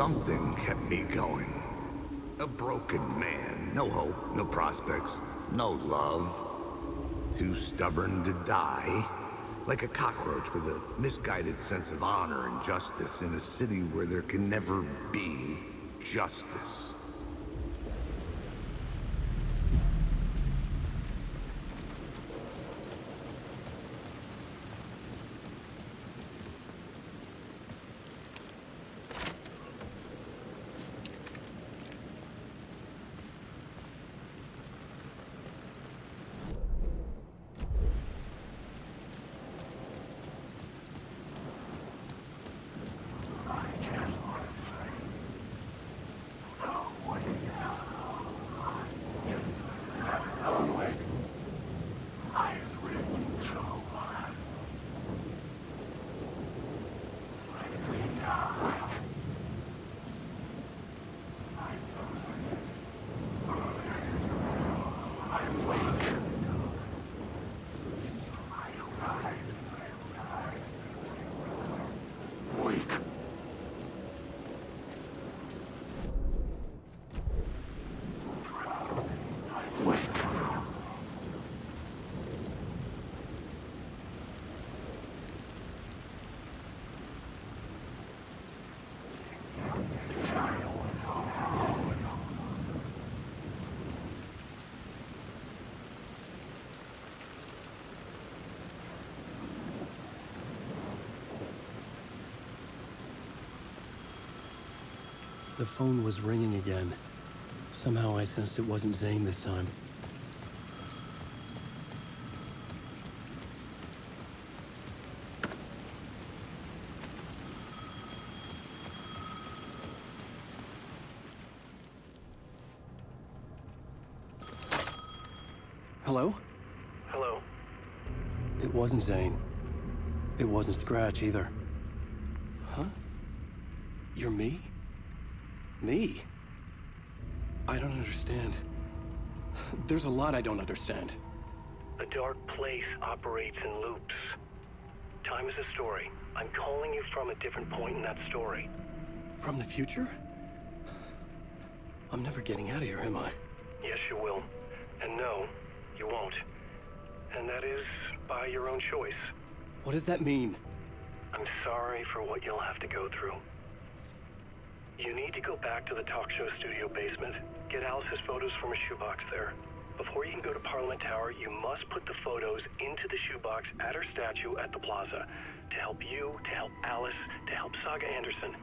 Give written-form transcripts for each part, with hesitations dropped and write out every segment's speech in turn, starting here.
Something kept me going. A broken man. No hope, no prospects, no love. Too stubborn to die. Like a cockroach with a misguided sense of honor and justice in a city where there can never be justice. The phone was ringing again. Somehow I sensed it wasn't Zane this time. Hello? Hello. It wasn't Zane. It wasn't Scratch either. Huh? You're me? Me? I don't understand. There's a lot I don't understand. A dark place operates in loops. Time is a story. I'm calling you from a different point in that story. From the future? I'm never getting out of here, am I? Yes, you will. And no, you won't. And that is by your own choice. What does that mean? I'm sorry for what you'll have to go through. You need to go back to the talk show studio basement. Get Alice's photos from a shoebox there. Before you can go to Parliament Tower, you must put the photos into the shoebox at her statue at the plaza. To help you, to help Alice, to help Saga Anderson.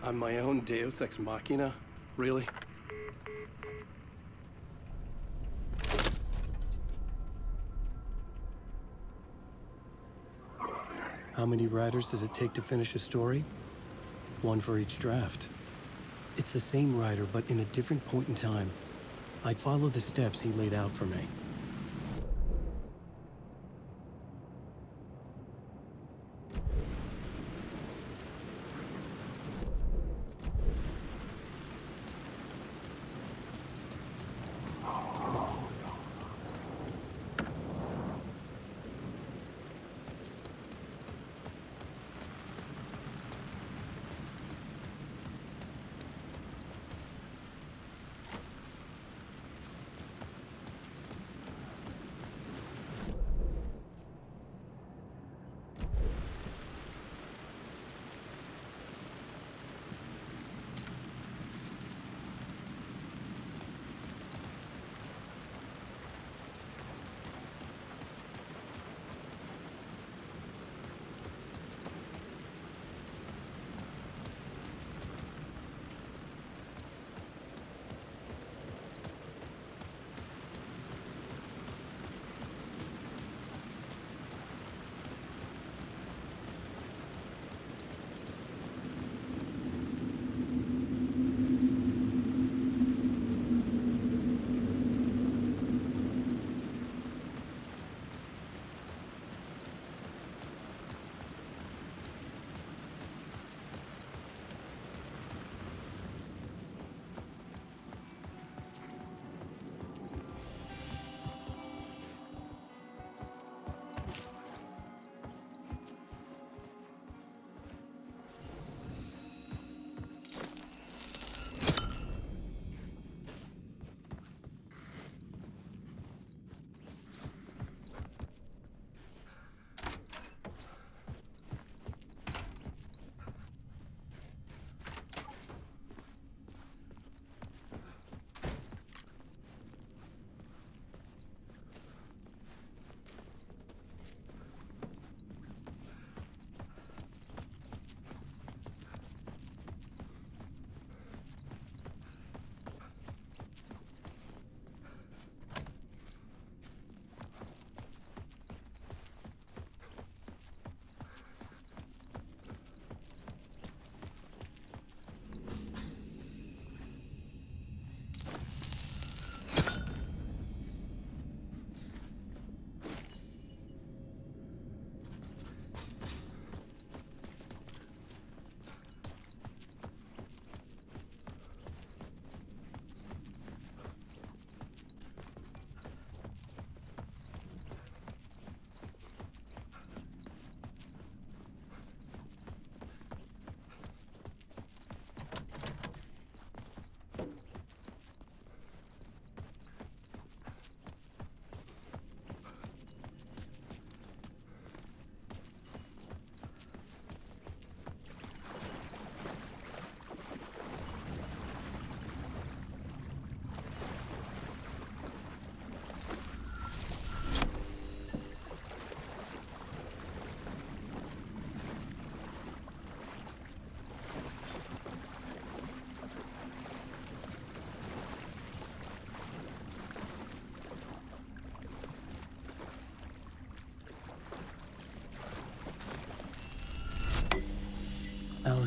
I'm my own Deus Ex Machina? Really? How many writers does it take to finish a story? One for each draft. It's the same writer, but in a different point in time. I follow the steps he laid out for me.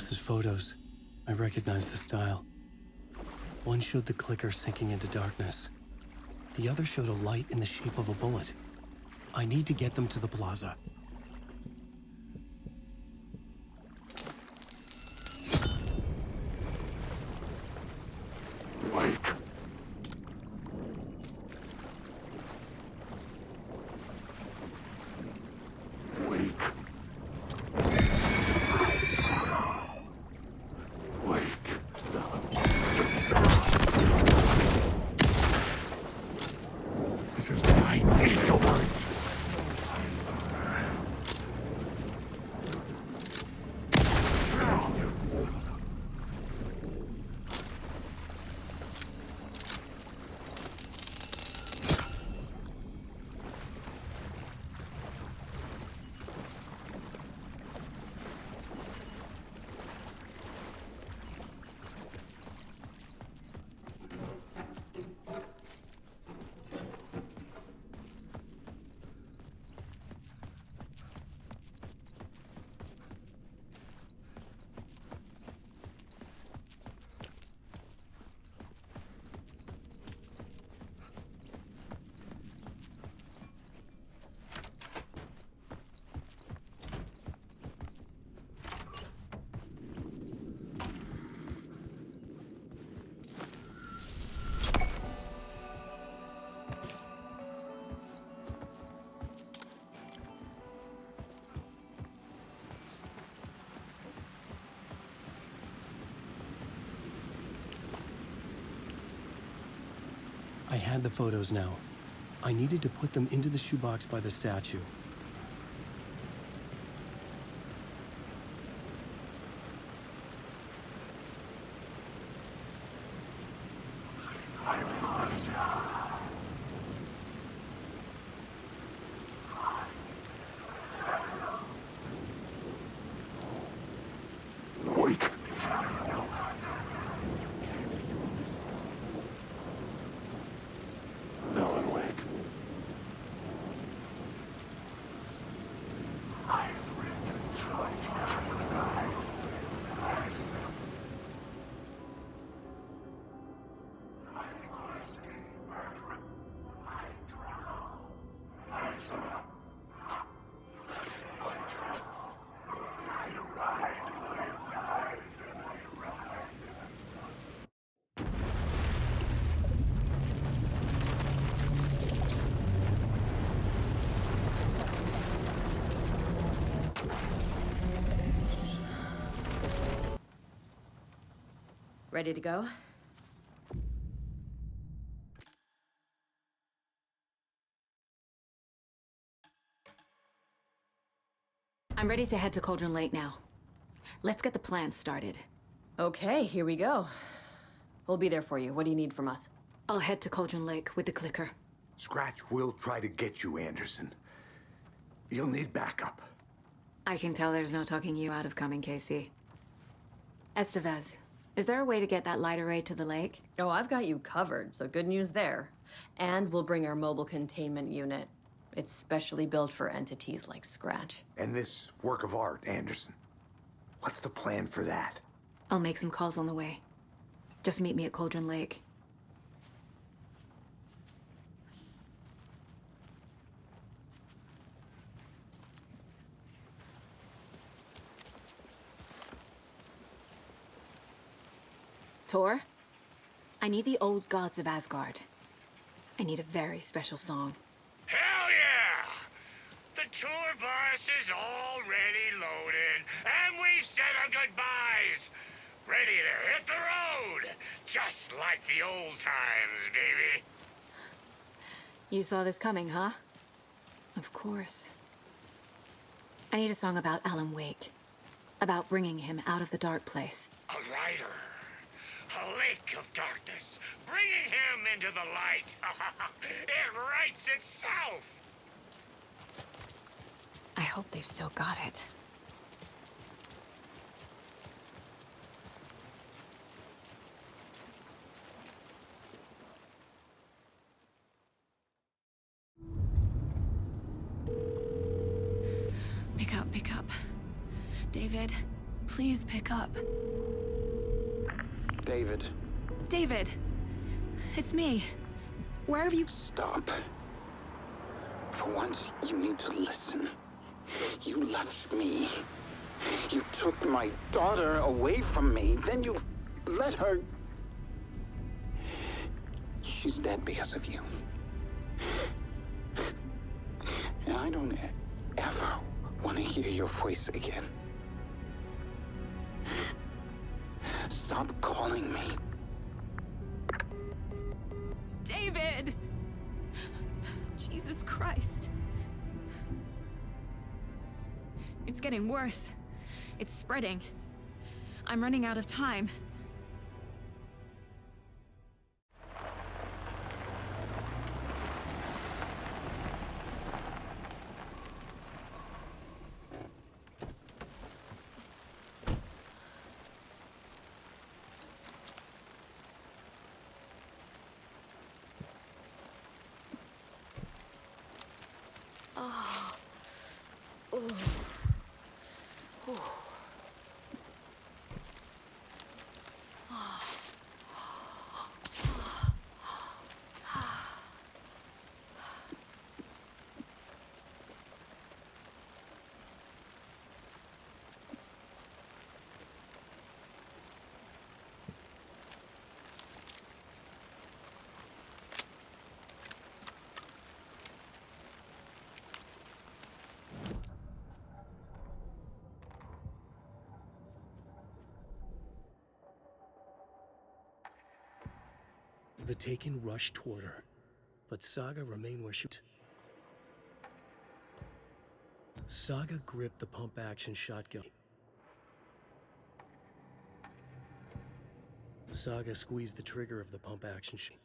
Alice's photos. I recognize the style. One showed the clicker sinking into darkness. The other showed a light in the shape of a bullet. I need to get them to the plaza. Wake. Wake. Wake. This is what I need towards. I had the photos now. I needed to put them into the shoebox by the statue. Wake. Alan Wake. I've ridden through Ready to go? I'm ready to head to Cauldron Lake now. Let's get the plan started. Okay, here we go. We'll be there for you. What do you need from us? I'll head to Cauldron Lake with the clicker. Scratch will try to get you, Anderson. You'll need backup. I can tell there's no talking you out of coming, Casey. Estevez, is there a way to get that light array to the lake? Oh, I've got you covered, so good news there. And we'll bring our mobile containment unit. It's specially built for entities like Scratch. And this work of art, Anderson. What's the plan for that? I'll make some calls on the way. Just meet me at Cauldron Lake. Tor, I need the old gods of Asgard. I need a very special song. Hell yeah! The tour bus is already loaded, and we said our goodbyes. Ready to hit the road, just like the old times, baby. You saw this coming, huh? Of course. I need a song about Alan Wake. About bringing him out of the dark place. A rider. A lake of darkness. Bringing him into the light. It writes itself. I hope they've still got it. Pick up. David, Please pick up. David. David! It's me. Where have you... Stop. For once, you need to listen. You left me. You took my daughter away from me. Then you let her... She's dead because of you. And I don't ever want to hear your voice again. Stop calling me. David! Jesus Christ. It's getting worse. It's spreading. I'm running out of time. The Taken rushed toward her, but Saga remained where she was. Saga gripped the pump-action shotgun. Saga squeezed the trigger of the pump-action shotgun.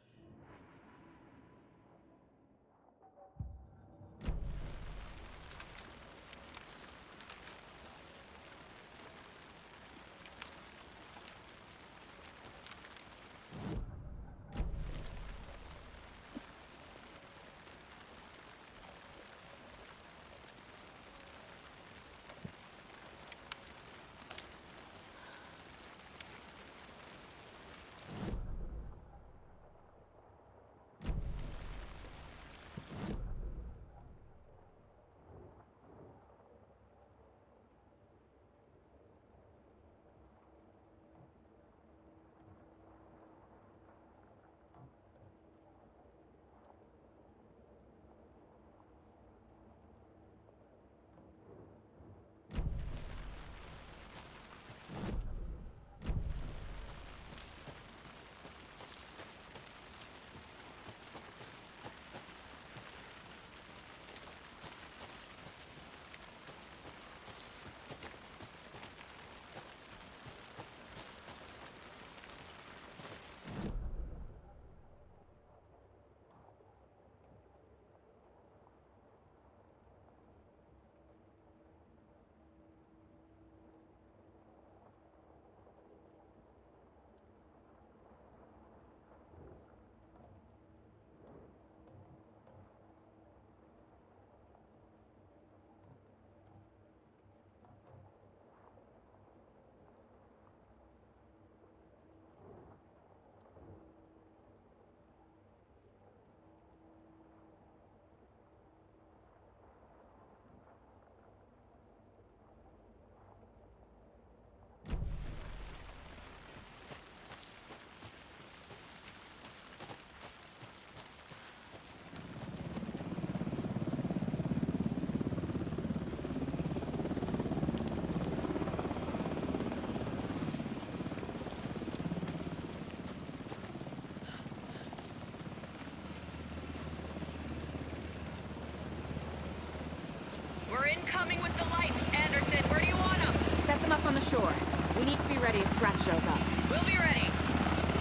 Incoming with the lights. Anderson, where do you want them? Set them up on the shore. We need to be ready if Scratch shows up. We'll be ready.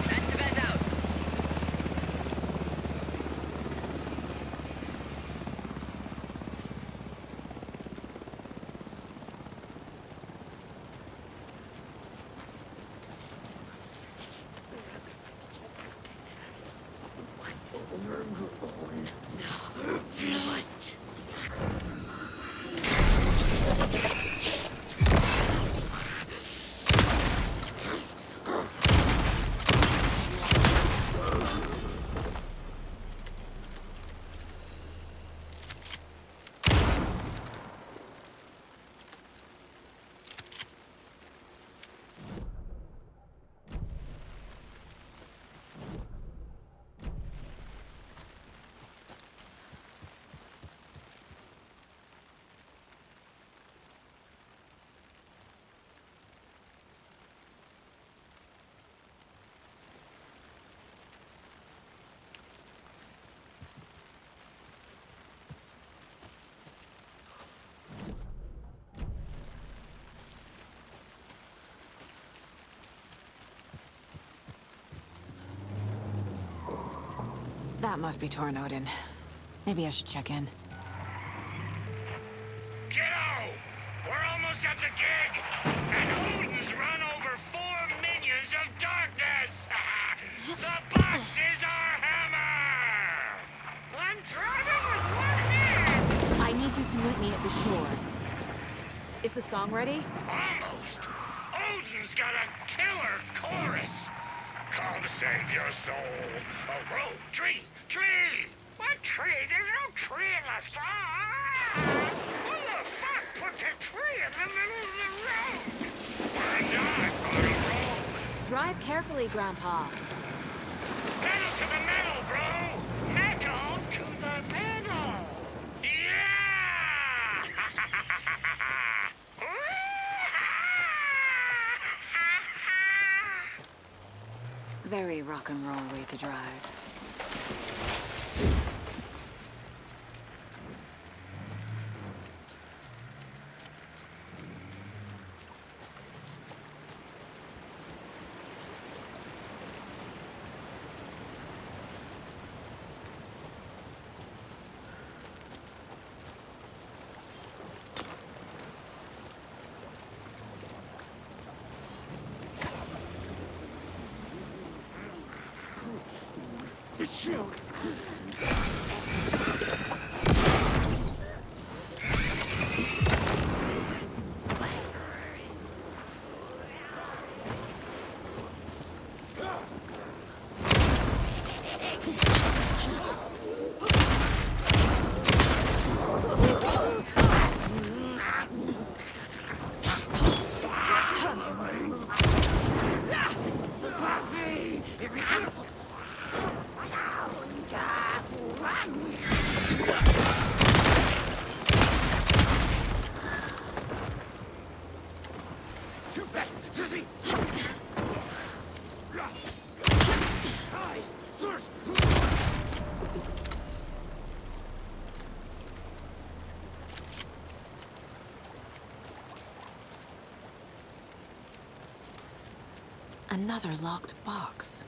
Estevez out. Overgrown blood. That must be Tornodin. Maybe I should check in. Kiddo! We're almost at the gig! And Odin's run over 4 minions of darkness! The boss is our hammer! I'm driving with one hand! I need you to meet me at the shore. Is the song ready? Almost! Odin's got a killer chorus! Come save your soul! A road, tree! What tree? There's no tree in the song! Who the fuck put the tree in the middle of the road? We're not on a road! Drive carefully, Grandpa. Pedal to the metal, bro! Metal to the pedal! Yeah! Very rock and roll way to drive. Another locked box.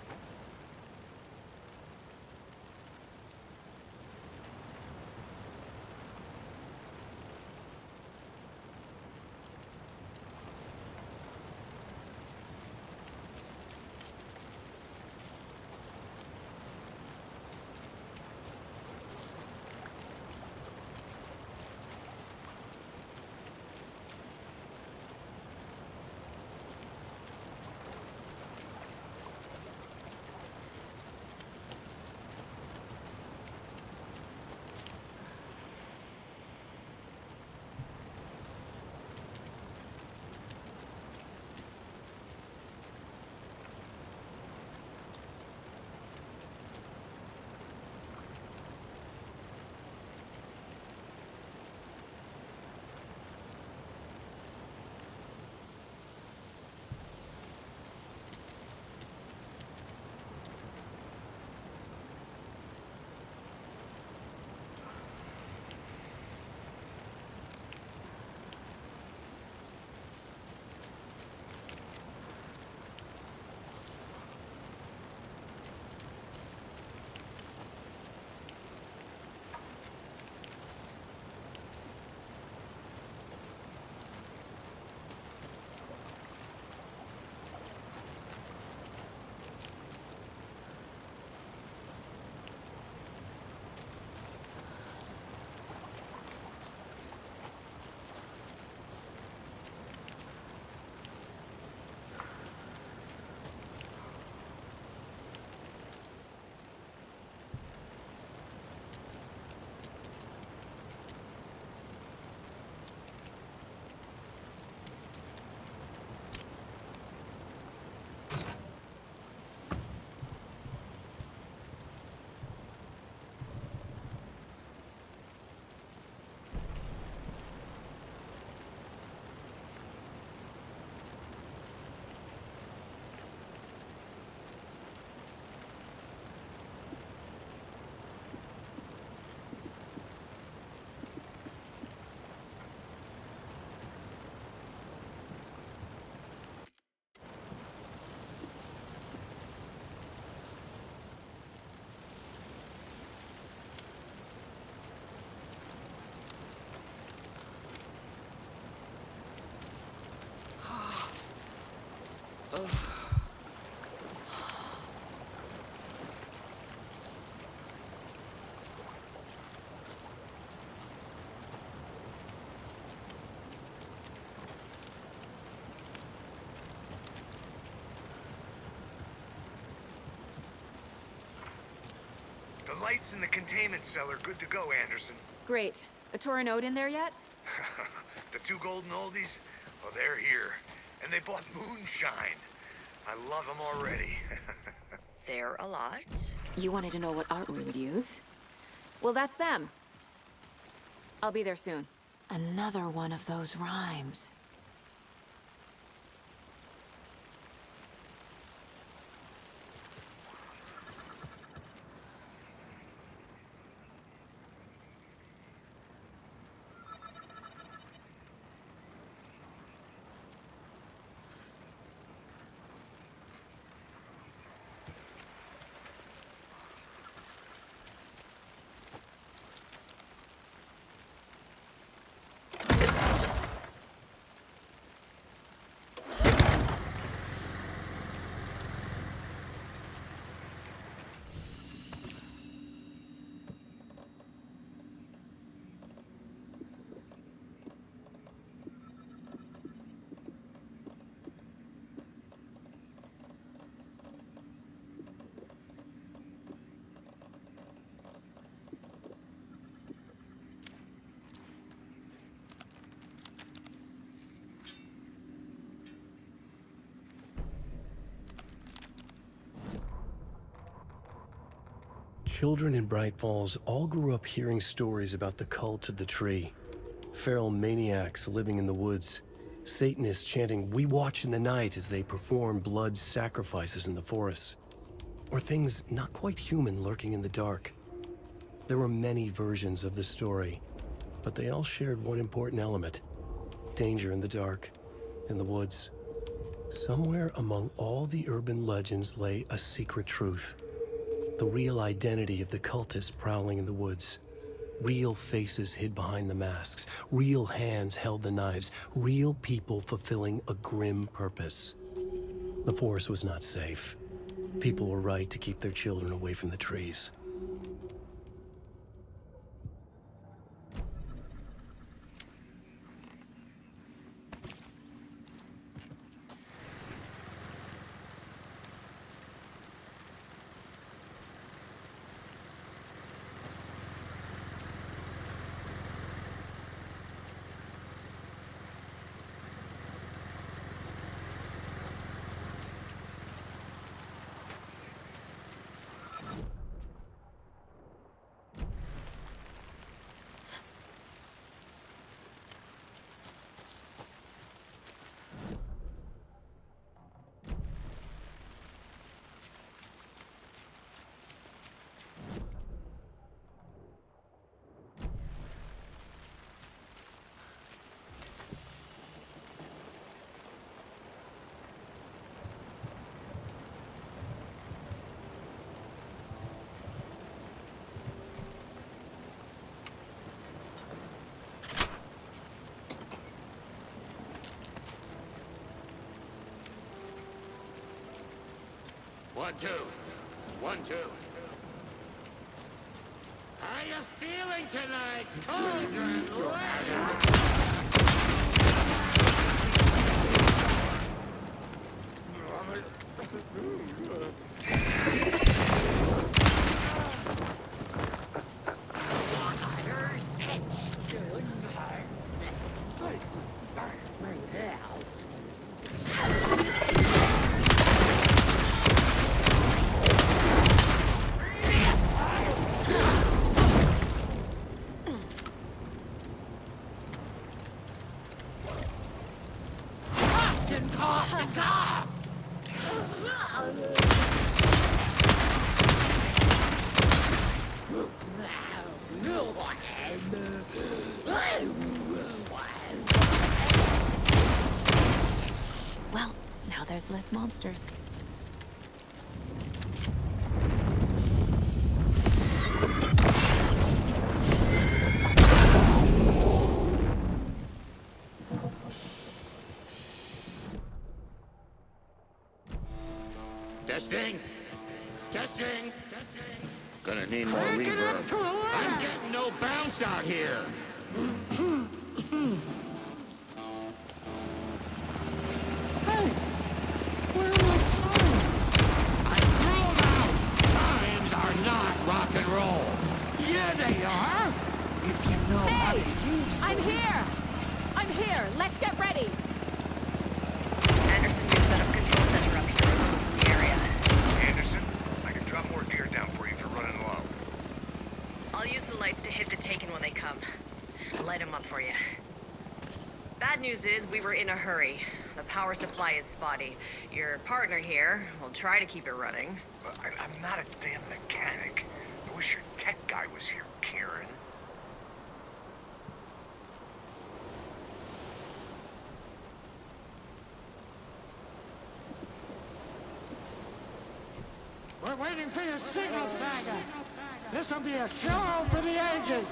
The lights in the containment cell are good to go, Anderson. Great. A Torinode in there yet? The two golden oldies? Well, they're here. And they bought moonshine. I love them already. They're a lot. You wanted to know what art we would use? Well, that's them. I'll be there soon. Another one of those rhymes. Children in Bright Falls all grew up hearing stories about the cult of the tree. Feral maniacs living in the woods. Satanists chanting, "We watch in the night," as they perform blood sacrifices in the forests. Or things not quite human lurking in the dark. There were many versions of the story, but they all shared one important element. Danger in the dark, in the woods. Somewhere among all the urban legends lay a secret truth. The real identity of the cultists prowling in the woods. Real faces hid behind the masks. Real hands held the knives. Real people fulfilling a grim purpose. The forest was not safe. People were right to keep their children away from the trees. One, two. 1, 2. How you feeling tonight, children? Well, now there's less monsters. Testing. Testing. Gonna need more reverb. I'm getting no bounce out here. Hey, where are my signs? I threw 'em out. Signs are not rock rock and roll. Yeah, they are. If you know how to use them. I'm here! I'm here! Let's get ready! Anderson, we've set up control center up here in the area. Anderson, I can drop more gear down for you if you're running low. I'll use the lights to hit the Taken when they come. Light them up for you. Bad news is we were in a hurry. The power supply is spotty. Your partner here will try to keep it running. I'm not a damn mechanic. I wish your tech guy was here, Karen. We're waiting for your signal, Tiger. This'll be a show for the agent.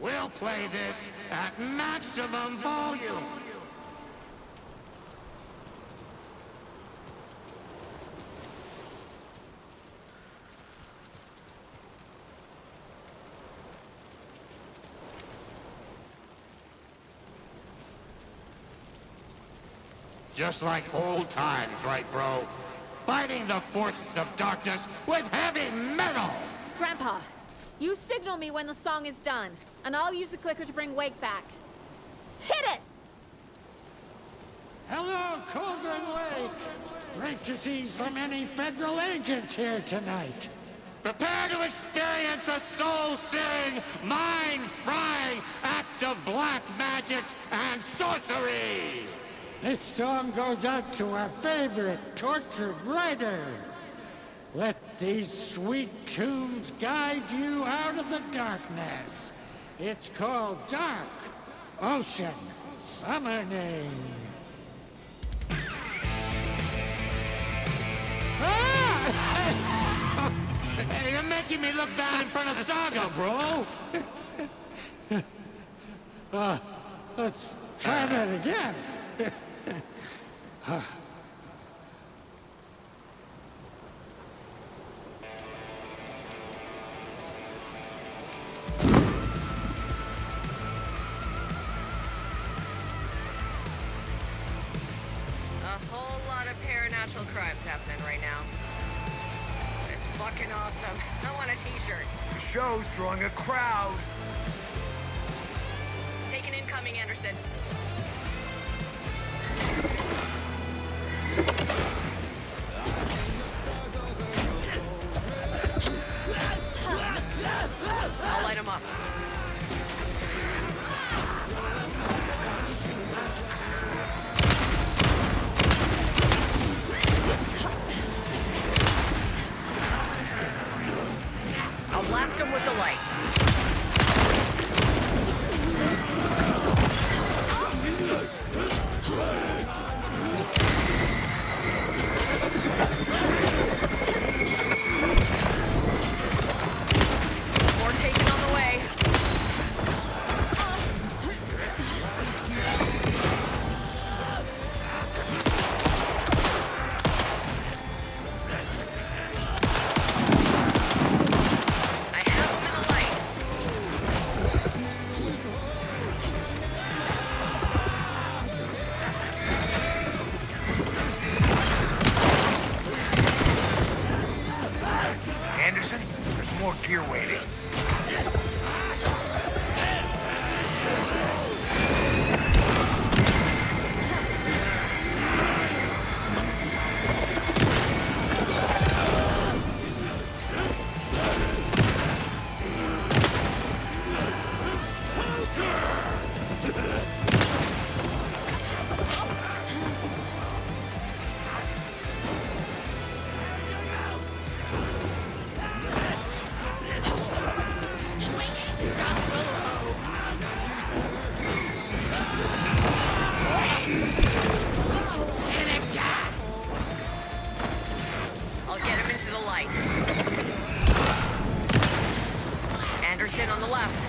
We'll play this at maximum volume. Just like old times, right, bro? Fighting the forces of darkness with heavy metal! Grandpa, you signal me when the song is done, and I'll use the clicker to bring Wake back. Hit it! Hello, Cauldron Lake! Great to see so many federal agents here tonight. Prepare to experience a soul-searing, mind-frying act of black magic and sorcery! This song goes out to our favorite tortured writer. Let these sweet tunes guide you out of the darkness. It's called Dark Ocean Summoning. Hey, you're making me look bad in front of Saga, bro. Let's try that again. A whole lot of paranatural crimes happening right now. It's fucking awesome. I want a t-shirt. The show's drawing a crowd. Taken incoming, Anderson. I'll light him up. I'll blast him with the light. More Taken on the way. I have him in the light. Anderson, there's more gear waiting. I'll get him into the light. Anderson on the left.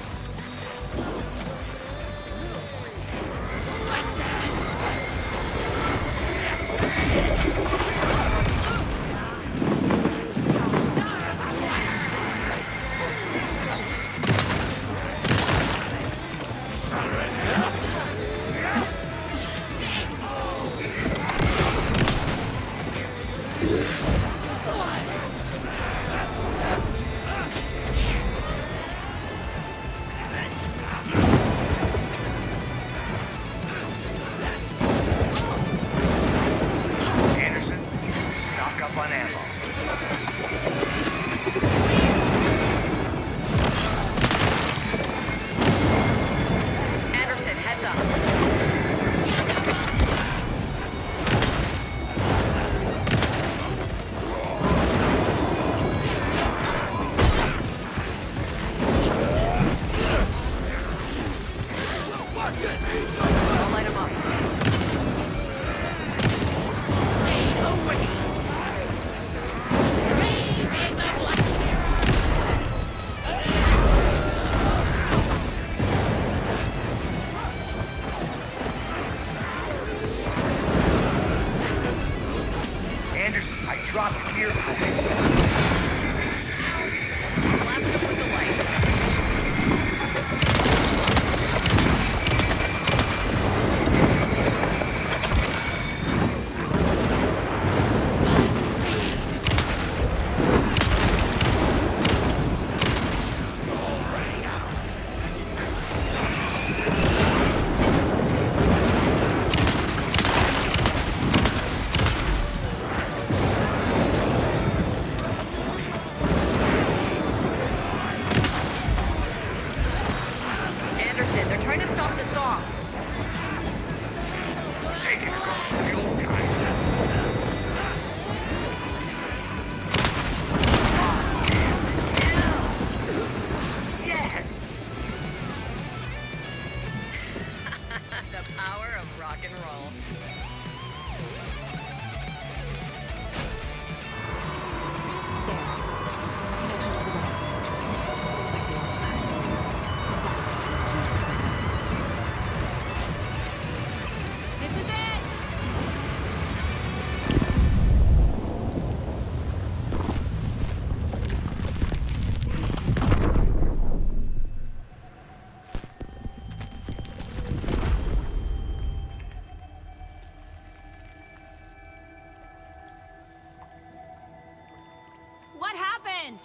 happened?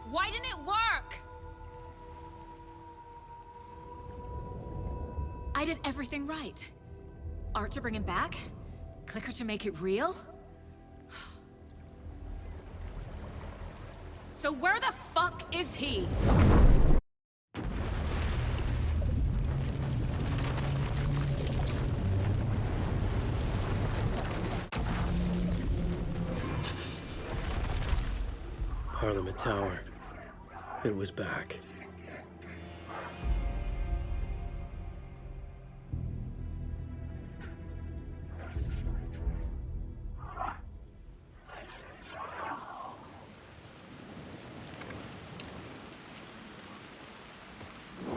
Why didn't it work? I did everything right. Art to bring him back? Clicker to make it real? So where the fuck is he? Parliament Tower. It was back.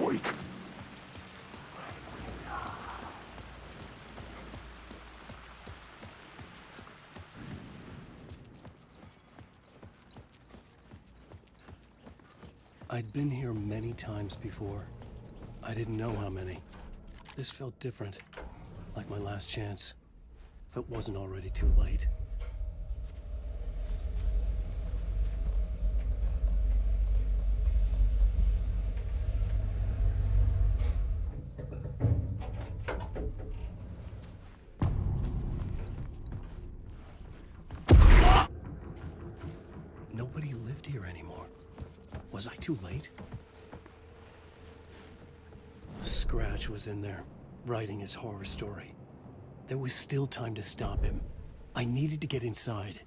Wait. I'd been here many times before. I didn't know how many. This felt different, like my last chance, if it wasn't already too late. Nobody lived here anymore. Was I too late? Scratch was in there, writing his horror story. There was still time to stop him. I needed to get inside.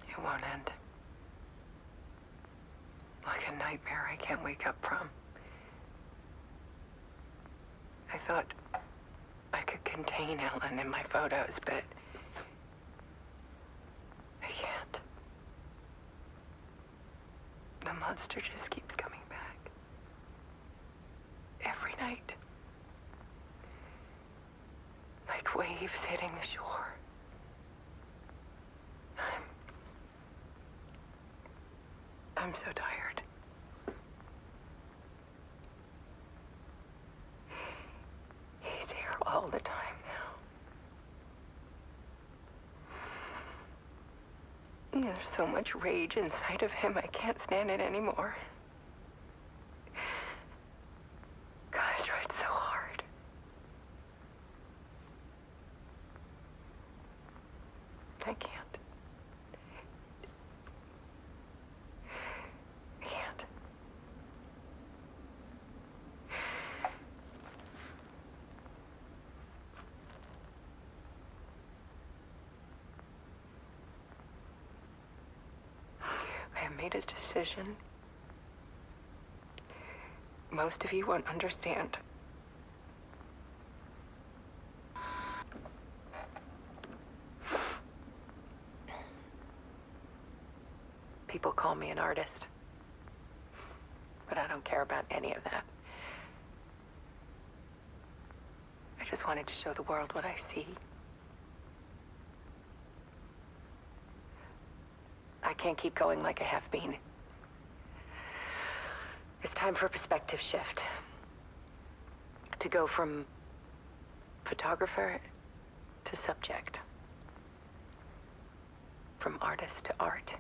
It won't end. Like a nightmare I can't wake up from. I thought I could contain Ellen in my photos, but I can't. The monster just keeps coming back. Every night. Like waves hitting the shore. I'm so tired. He's here all the time now. There's so much rage inside of him, I can't stand it anymore. God, I tried so hard. I can't. I have made a decision. Most of you won't understand. People call me an artist, but I don't care about any of that. I just wanted to show the world what I see. I can't keep going like I have been. It's time for a perspective shift. To go from photographer to subject. From artist to art.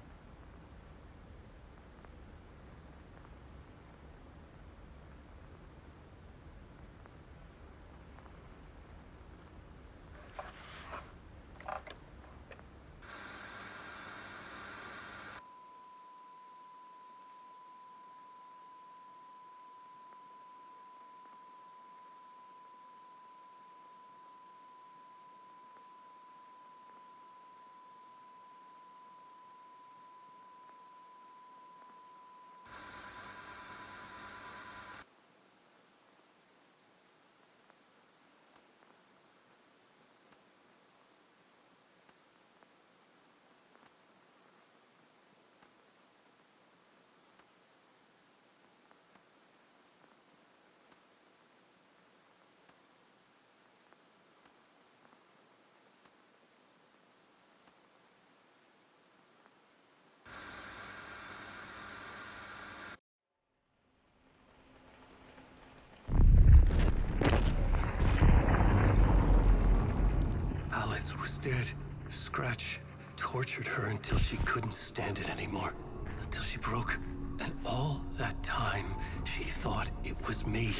dead, Scratch tortured her until she couldn't stand it anymore. Until she broke. And all that time, she thought it was me.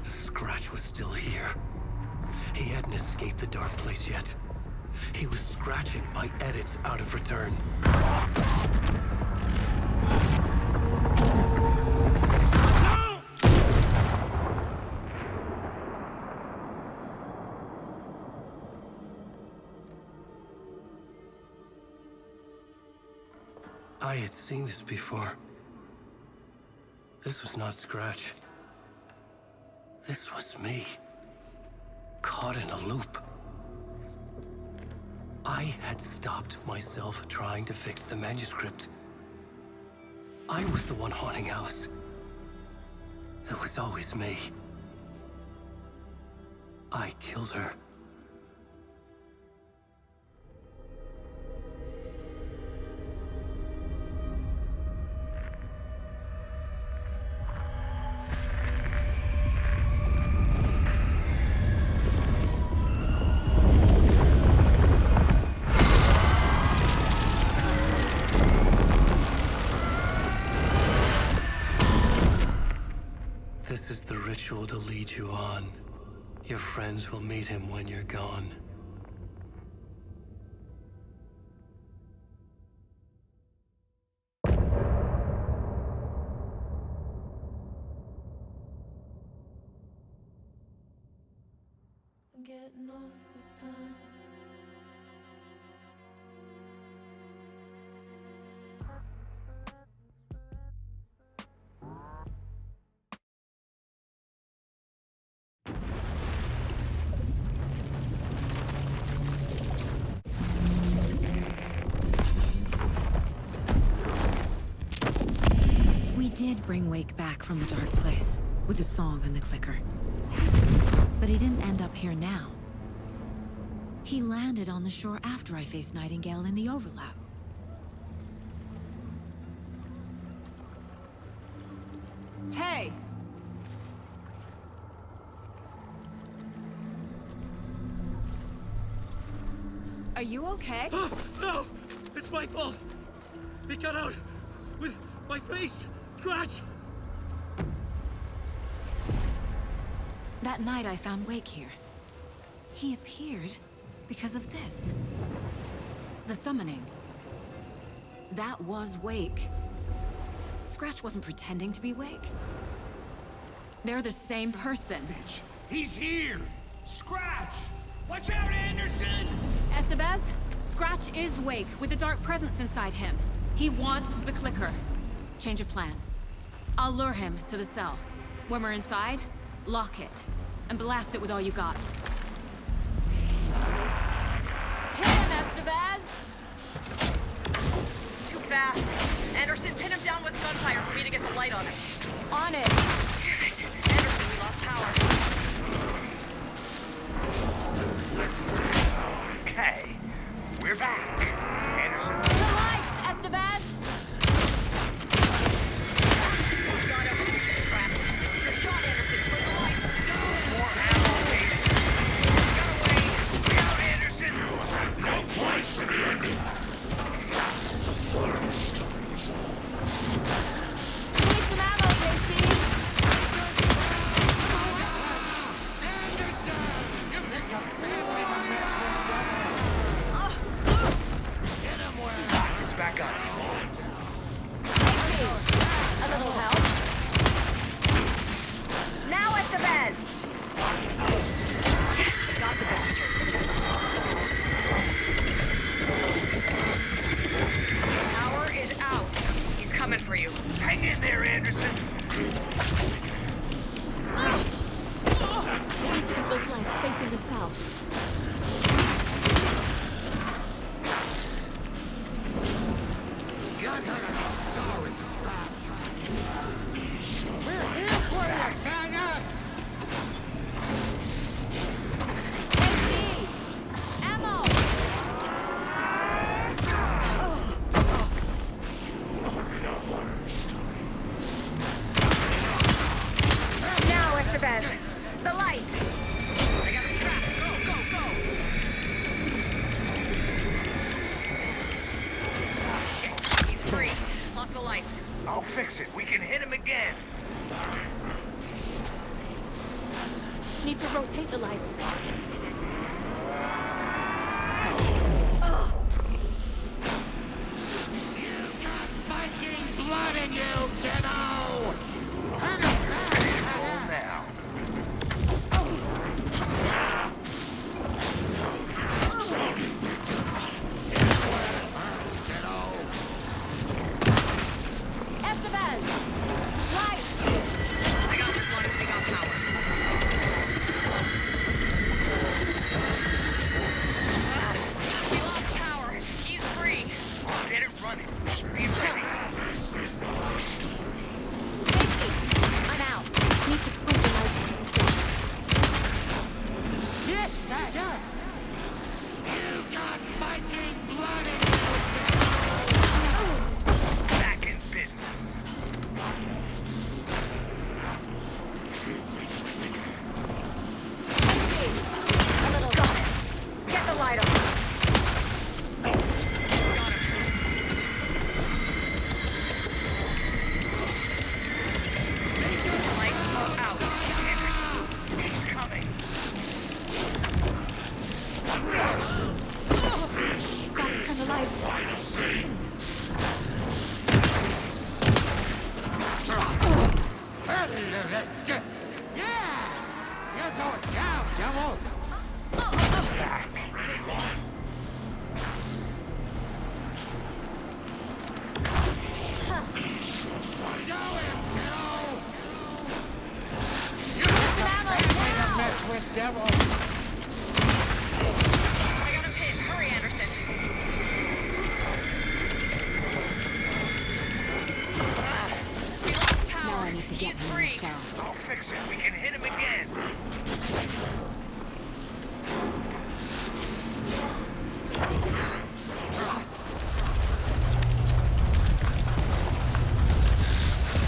Scratch was still here. He hadn't escaped the dark place yet. He was scratching my edits out of return. No! I had seen this before. This was not Scratch. This was me. Caught in a loop. I had stopped myself trying to fix the manuscript. I was the one haunting Alice. It was always me. I killed her. This is the ritual to lead you on. Your friends will meet him when you're gone. I'm getting off this time. We did bring Wake back from the dark place, with the song and the clicker. But he didn't end up here now. He landed on the shore after I faced Nightingale in the overlap. Hey! Are you okay? No! It's my fault! He got out! With my face! Scratch! That night I found Wake here. He appeared because of this. The summoning. That was Wake. Scratch wasn't pretending to be Wake. They're the same person. Bitch! He's here! Scratch! Watch out, Anderson! Estevez, Scratch is Wake with a dark presence inside him. He wants the clicker. Change of plan. I'll lure him to the cell. When we're inside, lock it, and blast it with all you got. Hit him, Estevez! He's too fast. Anderson, pin him down with gunfire for me to get the light on him. On it! Damn it. Anderson, we lost power. Okay, we're back. Anderson. To the light, Estevez! Place in the ending. Need some ammo, JC! It's back on. A little help. Now, Estevez! Got the best. Power is out. He's coming for you. Hang in there, Anderson. Need to get those lights facing the south. We're here for you, Tanya! Ammo! Now, Estevez. The light. I got a trap. Go, go, go! the lights. I'll fix it. We can hit him again. Need to rotate the lights. You've got Viking blood in you, Demo! Now. Estevez! Lights! I got this one. They got power. We lost power. He's free. Get it running. Be ready. I'm out. Need to put the lights on the station. Yes, Tiger! You've got Viking blood in you, Back in business. A little got it. Get the light on. Lights are out. Anderson, he's coming. Gotta turn the lights. Yeah! You're going down, Devil! Show him, kiddo! You mess with Devil! I got him hit. Hurry, Anderson. We lost power. Now I need to get He's him in free. the cell. I'll fix it. We can hit him again.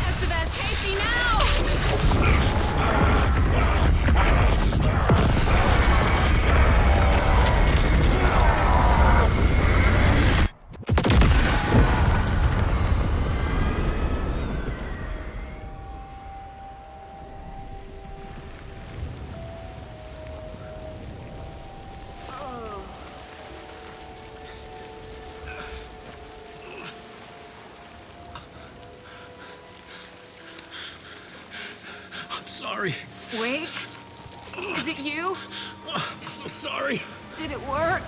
Estevez, Casey, now! I'm sorry. Wait. Is it you? I'm so sorry. Did it work?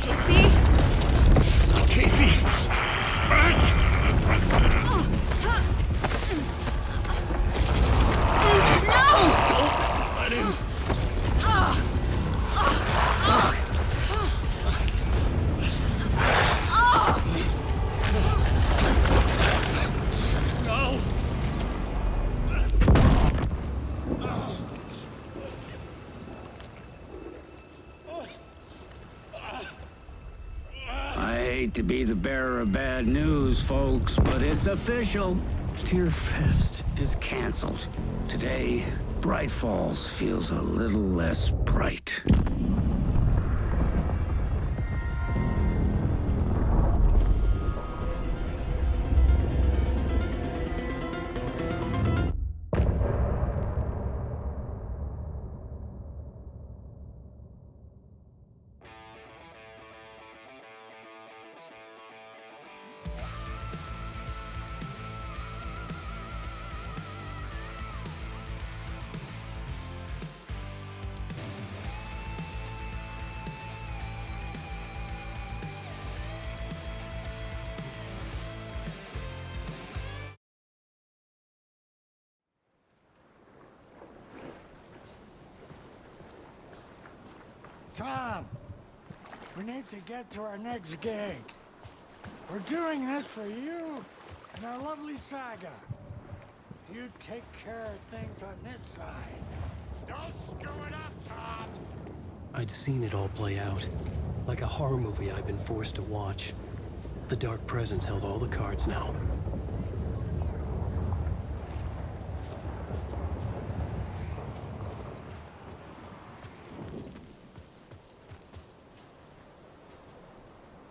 Casey? Casey! Scratch! No! Don't let him. No! I hate to be the bearer of bad news, folks, but it's official. Tearfest is canceled. Today, Bright Falls feels a little less bright. Tom, we need to get to our next gig. We're doing this for you and our lovely Saga. You take care of things on this side. Don't screw it up, Tom! I'd seen it all play out. Like a horror movie I'd been forced to watch. The Dark Presence held all the cards now.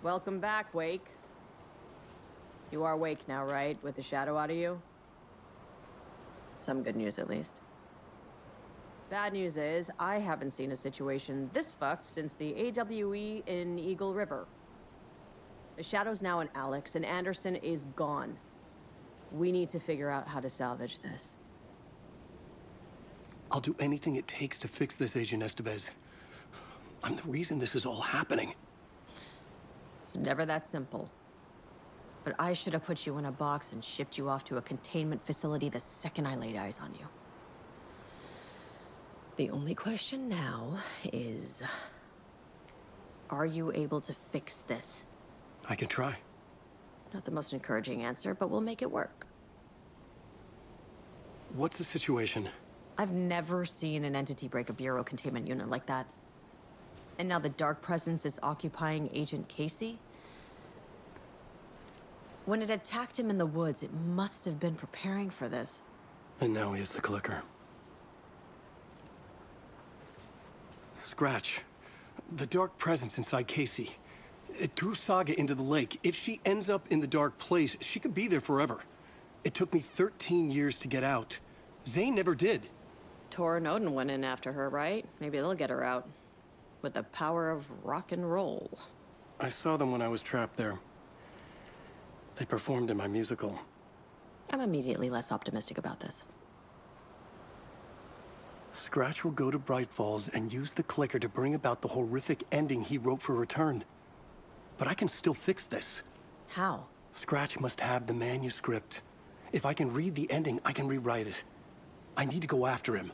Welcome back, Wake. You are Wake now, right? With the shadow out of you? Some good news, at least. Bad news is, I haven't seen a situation this fucked since the AWE in Eagle River. The shadow's now in Alex, and Anderson is gone. We need to figure out how to salvage this. I'll do anything it takes to fix this, Agent Estevez. I'm the reason this is all happening. It's never that simple. But I should have put you in a box and shipped you off to a containment facility the second I laid eyes on you. The only question now is... are you able to fix this? I can try. Not the most encouraging answer, but we'll make it work. What's the situation? I've never seen an entity break a Bureau containment unit like that. And now the Dark Presence is occupying Agent Casey? When it attacked him in the woods, it must have been preparing for this. And now he has the clicker. Scratch. The Dark Presence inside Casey. It threw Saga into the lake. If she ends up in the Dark Place, she could be there forever. It took me 13 years to get out. Zane never did. Tor and Odin went in after her, right? Maybe they'll get her out. With the power of rock and roll. I saw them when I was trapped there. They performed in my musical. I'm immediately less optimistic about this. Scratch will go to Bright Falls and use the clicker to bring about the horrific ending he wrote for Return. But I can still fix this. How? Scratch must have the manuscript. If I can read the ending, I can rewrite it. I need to go after him.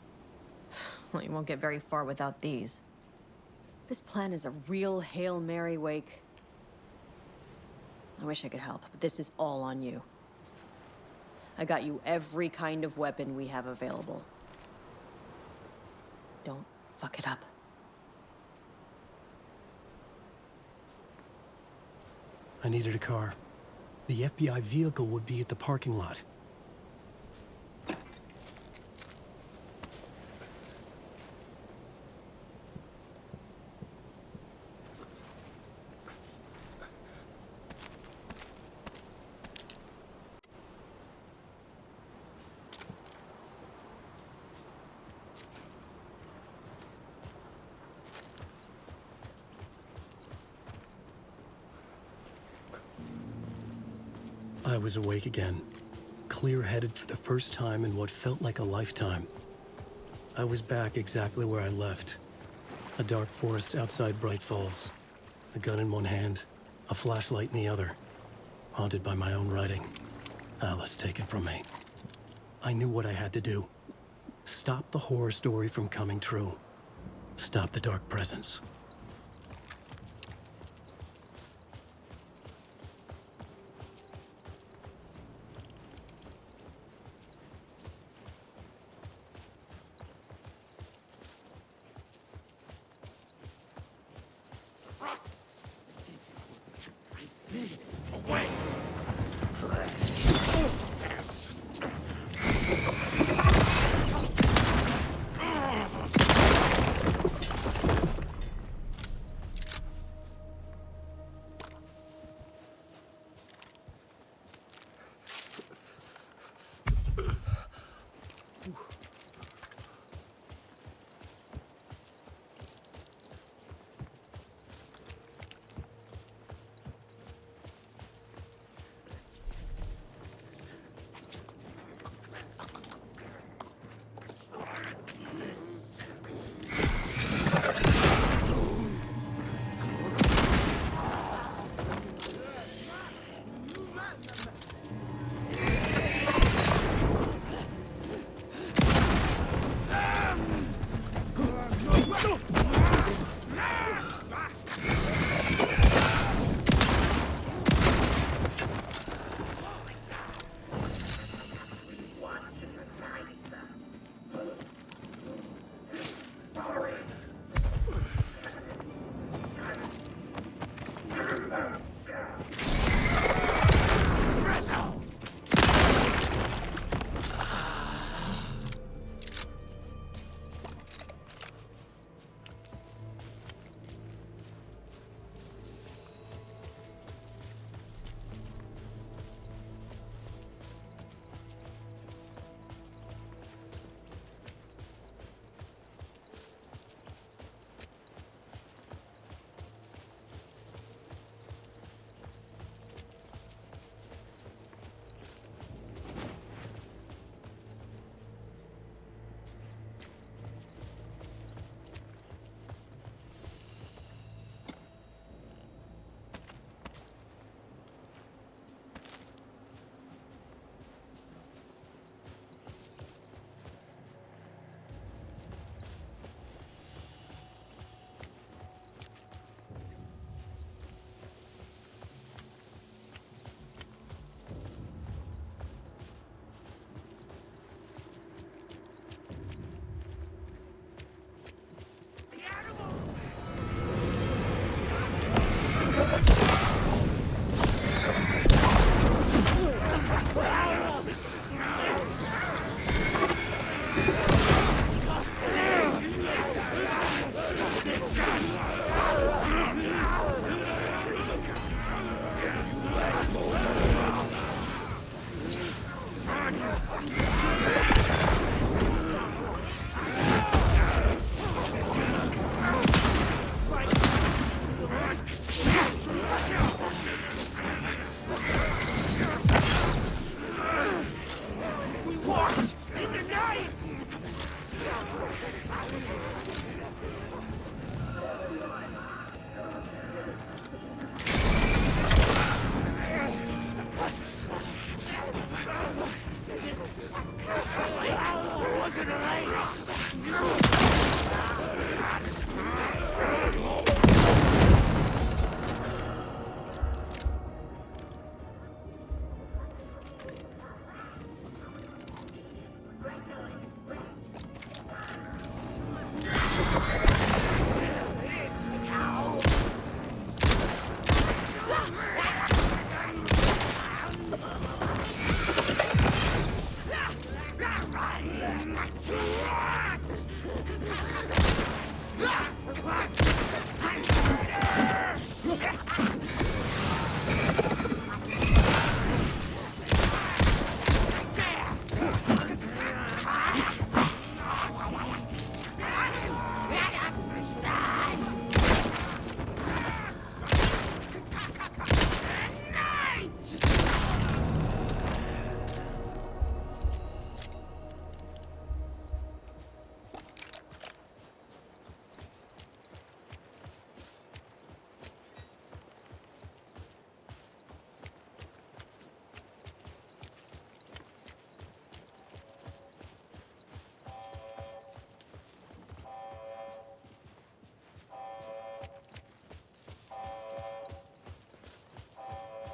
Well, you won't get very far without these. This plan is a real Hail Mary, Wake. I wish I could help, but this is all on you. I got you every kind of weapon we have available. Don't fuck it up. I needed a car. The FBI vehicle would be at the parking lot. I was awake again, clear-headed for the first time in what felt like a lifetime. I was back exactly where I left. A dark forest outside Bright Falls. A gun in one hand, a flashlight in the other. Haunted by my own writing. Alice taken from me. I knew what I had to do. Stop the horror story from coming true. Stop the Dark Presence.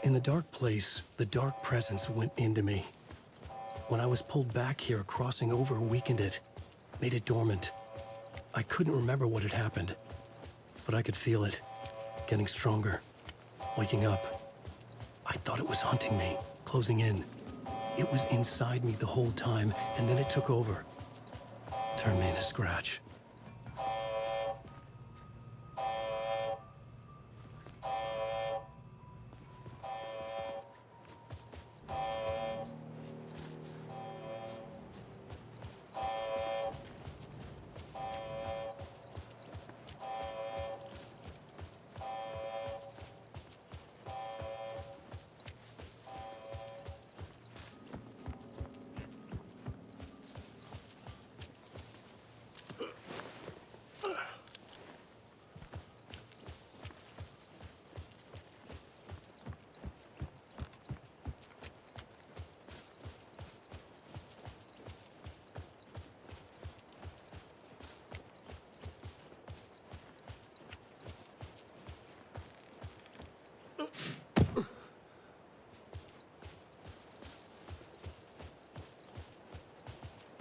In the dark place, the dark presence went into me. When I was pulled back here, crossing over weakened it, made it dormant. I couldn't remember what had happened, but I could feel it, getting stronger, waking up. I thought it was hunting me, closing in. It was inside me the whole time, and then it took over. Turned me into Scratch.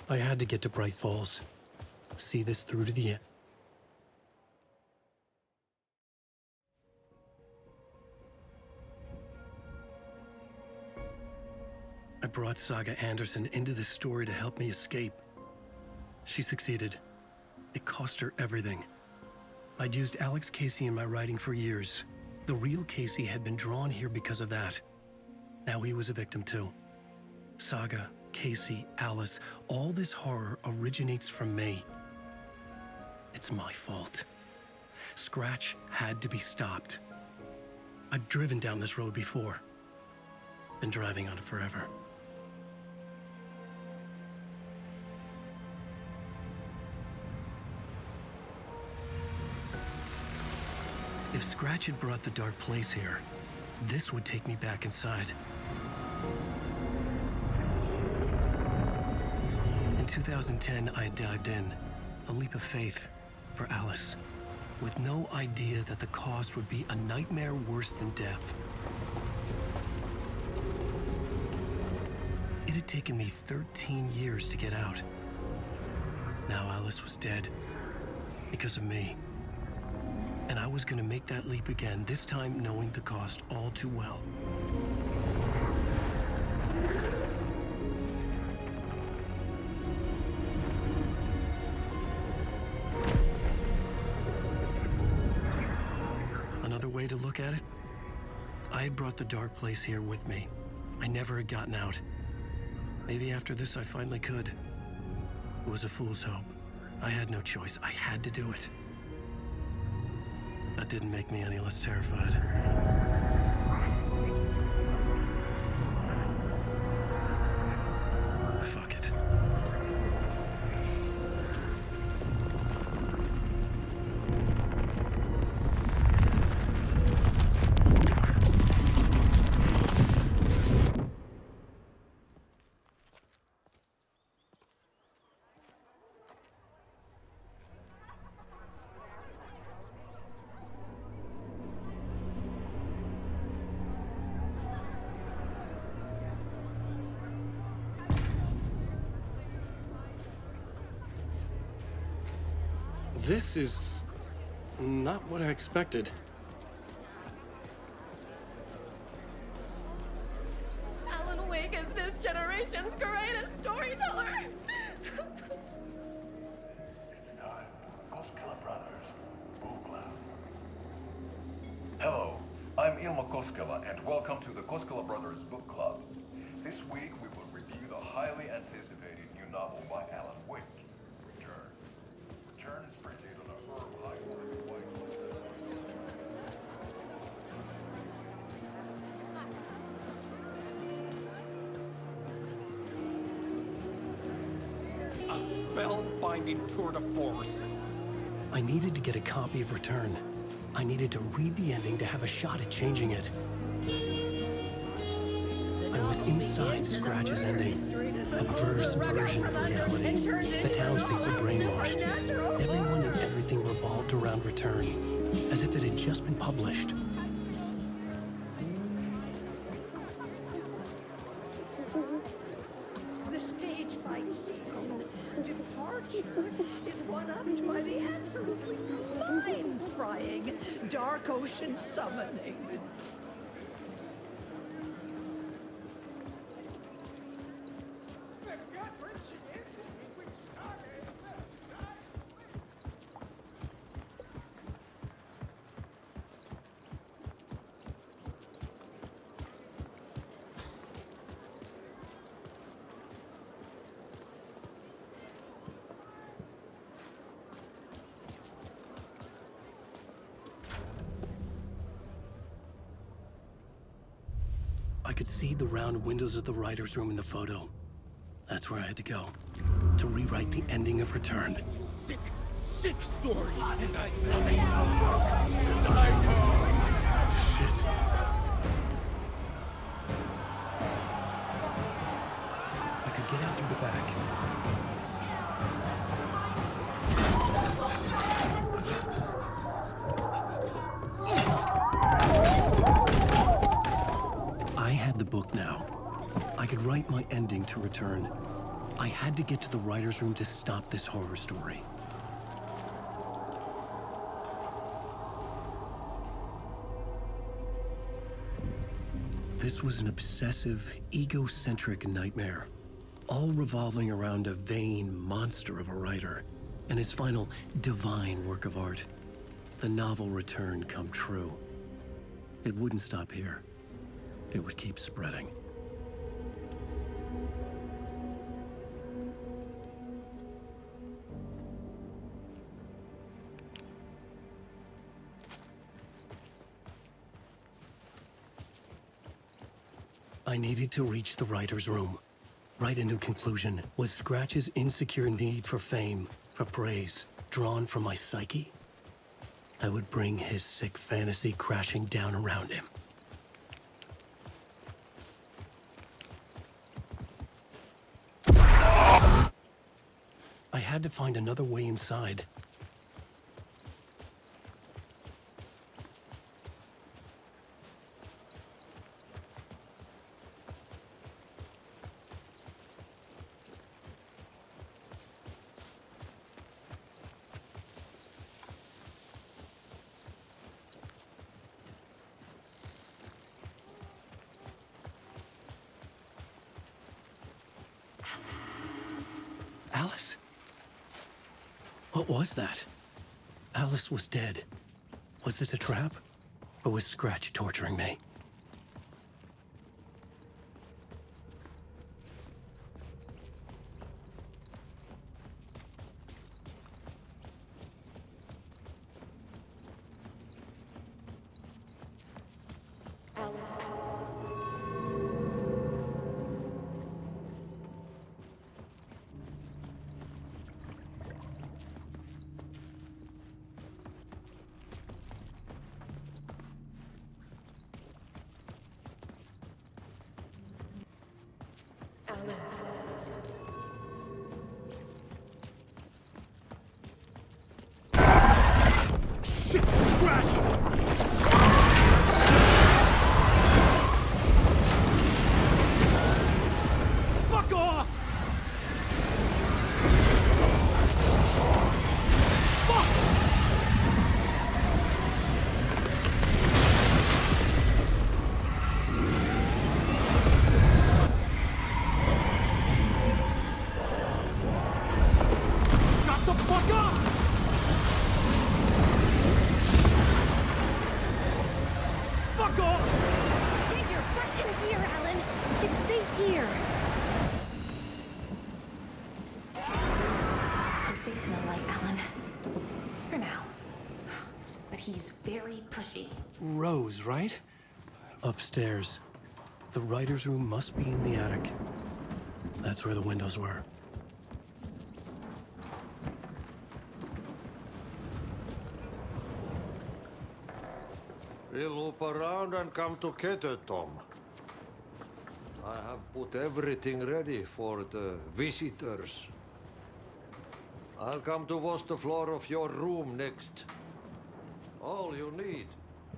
I had to get to Bright Falls. See this through to the end. I brought Saga Anderson into this story to help me escape. She succeeded. It cost her everything. I'd used Alex Casey in my writing for years. The real Casey had been drawn here because of that. Now he was a victim too. Saga, Casey, Alice, all this horror originates from me. It's my fault. Scratch had to be stopped. I've driven down this road before. Been driving on it forever. If Scratch had brought the dark place here, this would take me back inside. In 2010, I had dived in, a leap of faith for Alice, with no idea that the cost would be a nightmare worse than death. It had taken me 13 years to get out. Now Alice was dead, because of me. And I was gonna make that leap again, this time knowing the cost all too well. Another way to look at it? I had brought the dark place here with me. I never had gotten out. Maybe after this I finally could. It was a fool's hope. I had no choice. I had to do it. That didn't make me any less terrified. Fuck it. This is not what I expected. Alan Wake is this generation's greatest storyteller. It's time for Koskela Brothers Book Club. Hello, I'm Ilmo Koskela, and welcome to the Koskela Brothers Book Club. This week we will review the highly anticipated new novel by Alan Wake, Return. Return is printed on a firm high-quality white. A spellbinding tour de force. I needed to get a copy of Return. I needed to read the ending to have a shot at changing it. I was inside Scratch's ending, a perverse version of reality. The townspeople brainwashed. Everyone and everything revolved around Return, as if it had just been published. departure is one-upped by the absolutely mind-frying Dark Ocean summoning. I could see the round windows of the writer's room in the photo. That's where I had to go, to rewrite the ending of Return. It's a sick, sick story, and I love it. Should I go? Shit. I could get out through the back. I had the book now. I could write my ending to Return. I had to get to the writer's room to stop this horror story. This was an obsessive, egocentric nightmare, all revolving around a vain monster of a writer and his final divine work of art, the novel Return come true. It wouldn't stop here. It would keep spreading. I needed to reach the writer's room. Write a new conclusion. Was Scratch's insecure need for fame, for praise, drawn from my psyche? I would bring his sick fantasy crashing down around him. I had to find another way inside. Alice? What was that? Alice was dead. Was this a trap? Or was Scratch torturing me? Rose, right? Upstairs. The writer's room must be in the attic. That's where the windows were. We'll loop around and come together, Tom. I have put everything ready for the visitors. I'll come to wash the floor of your room next. All you need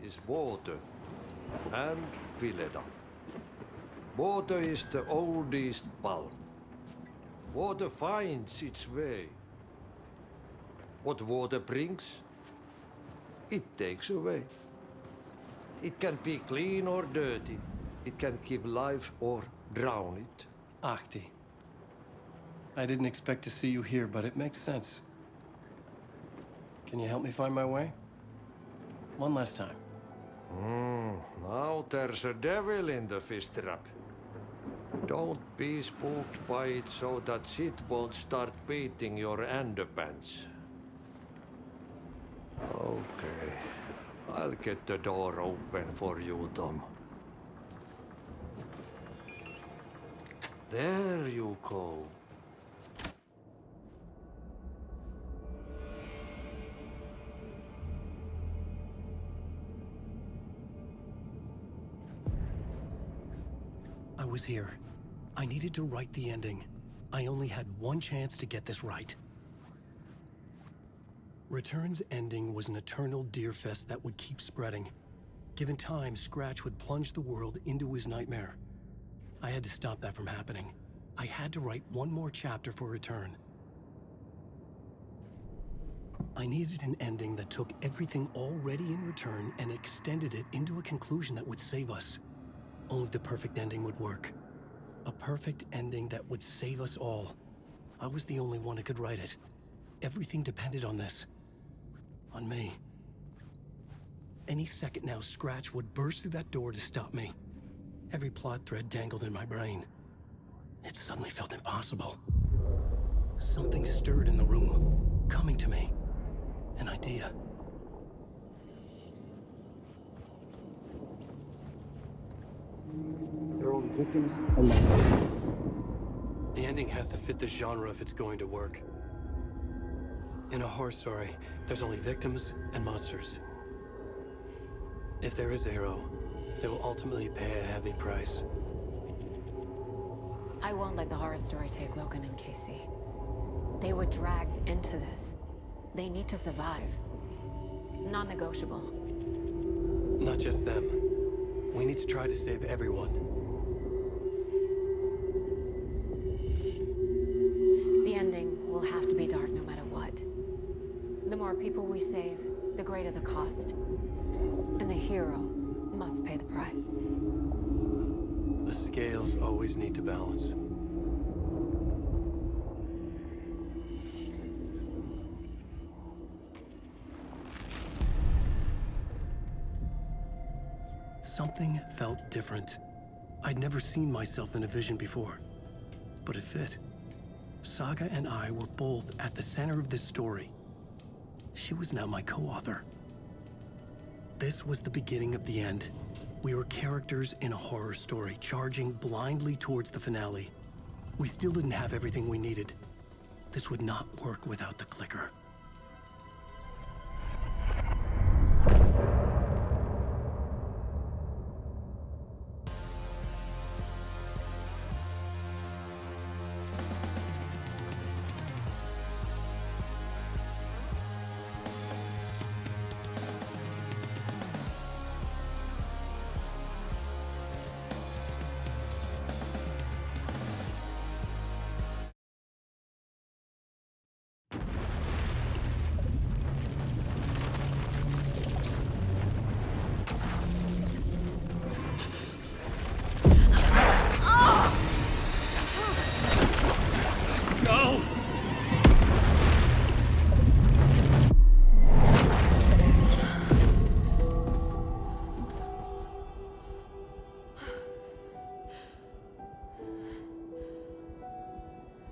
is water and fill it up. Water is the oldest bulb. Water finds its way. What water brings, it takes away. It can be clean or dirty. It can keep life or drown it. Ahti. I didn't expect to see you here, but it makes sense. Can you help me find my way? One last time. Now there's a devil in the fish trap. Don't be spooked by it so that shit won't start beating your underpants. Okay. I'll get the door open for you, Tom. There you go. I was here. I needed to write the ending. I only had one chance to get this right. Return's ending was an eternal deerfest that would keep spreading. Given time, Scratch would plunge the world into his nightmare. I had to stop that from happening. I had to write one more chapter for Return. I needed an ending that took everything already in Return and extended it into a conclusion that would save us. Only the perfect ending would work. A perfect ending that would save us all. I was the only one who could write it. Everything depended on this. On me. Any second now, Scratch would burst through that door to stop me. Every plot thread dangled in my brain. It suddenly felt impossible. Something stirred in the room, coming to me. An idea. There are only victims and monsters. The ending has to fit the genre if it's going to work. In a horror story, there's only victims and monsters. If there is a hero, they will ultimately pay a heavy price. I won't let the horror story take Logan and Casey. They were dragged into this. They need to survive. Non-negotiable. Not just them. We need to try to save everyone. The ending will have to be dark no matter what. The more people we save, the greater the cost. And the hero must pay the price. The scales always need to balance. Something felt different. I'd never seen myself in a vision before, but it fit. Saga and I were both at the center of this story. She was now my co-author. This was the beginning of the end. We were characters in a horror story, charging blindly towards the finale. We still didn't have everything we needed. This would not work without the clicker.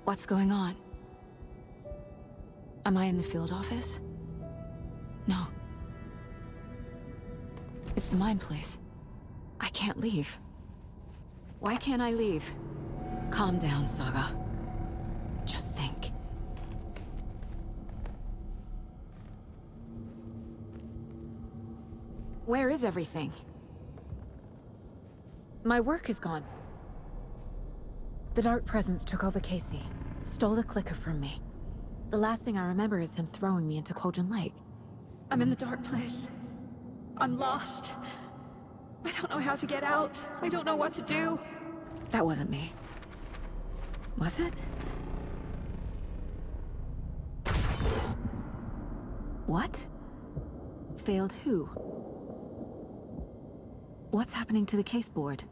What's going on? Am I in the field office? No. It's the mine place. I can't leave. Why can't I leave? Calm down, Saga. Just think. Where is everything? My work is gone. The Dark Presence took over Casey, stole the clicker from me. The last thing I remember is him throwing me into Kojin Lake. I'm in the dark place. I'm lost. I don't know how to get out. I don't know what to do. That wasn't me. Was it? What? Failed who? What's happening to the case board?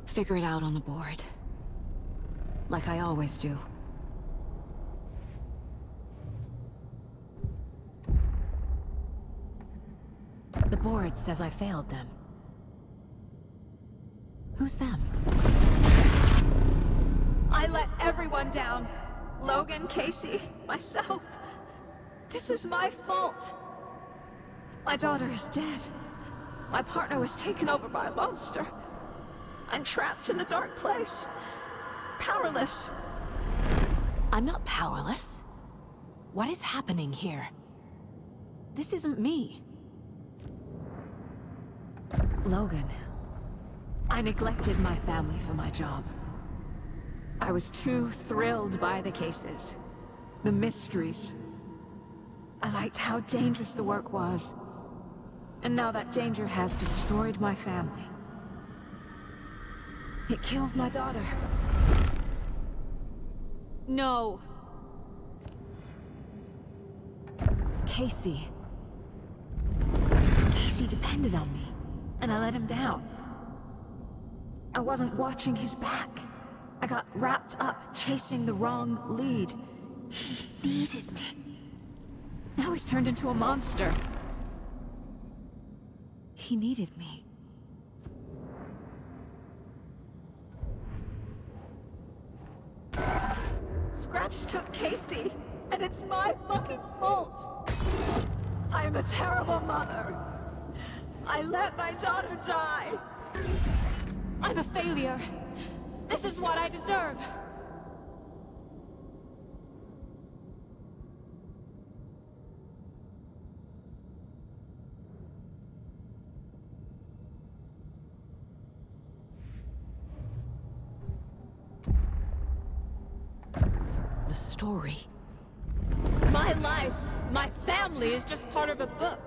Figure it out on the board. Like I always do. The board says I failed them. Who's them? I let everyone down. Logan, Casey, myself. This is my fault. My daughter is dead. My partner was taken over by a monster. I'm trapped in a dark place. Powerless. I'm not powerless. What is happening here? This isn't me. Logan, I neglected my family for my job. I was too thrilled by the cases. The mysteries. I liked how dangerous the work was. And now that danger has destroyed my family. It killed my daughter. No. Casey. Casey depended on me, and I let him down. I wasn't watching his back. I got wrapped up chasing the wrong lead. He needed me. Now he's turned into a monster. He needed me. Scratch took Casey, and it's my fucking fault. I am a terrible mother. I let my daughter die. I'm a failure. This is what I deserve. The story. My life, my family is just part of a book.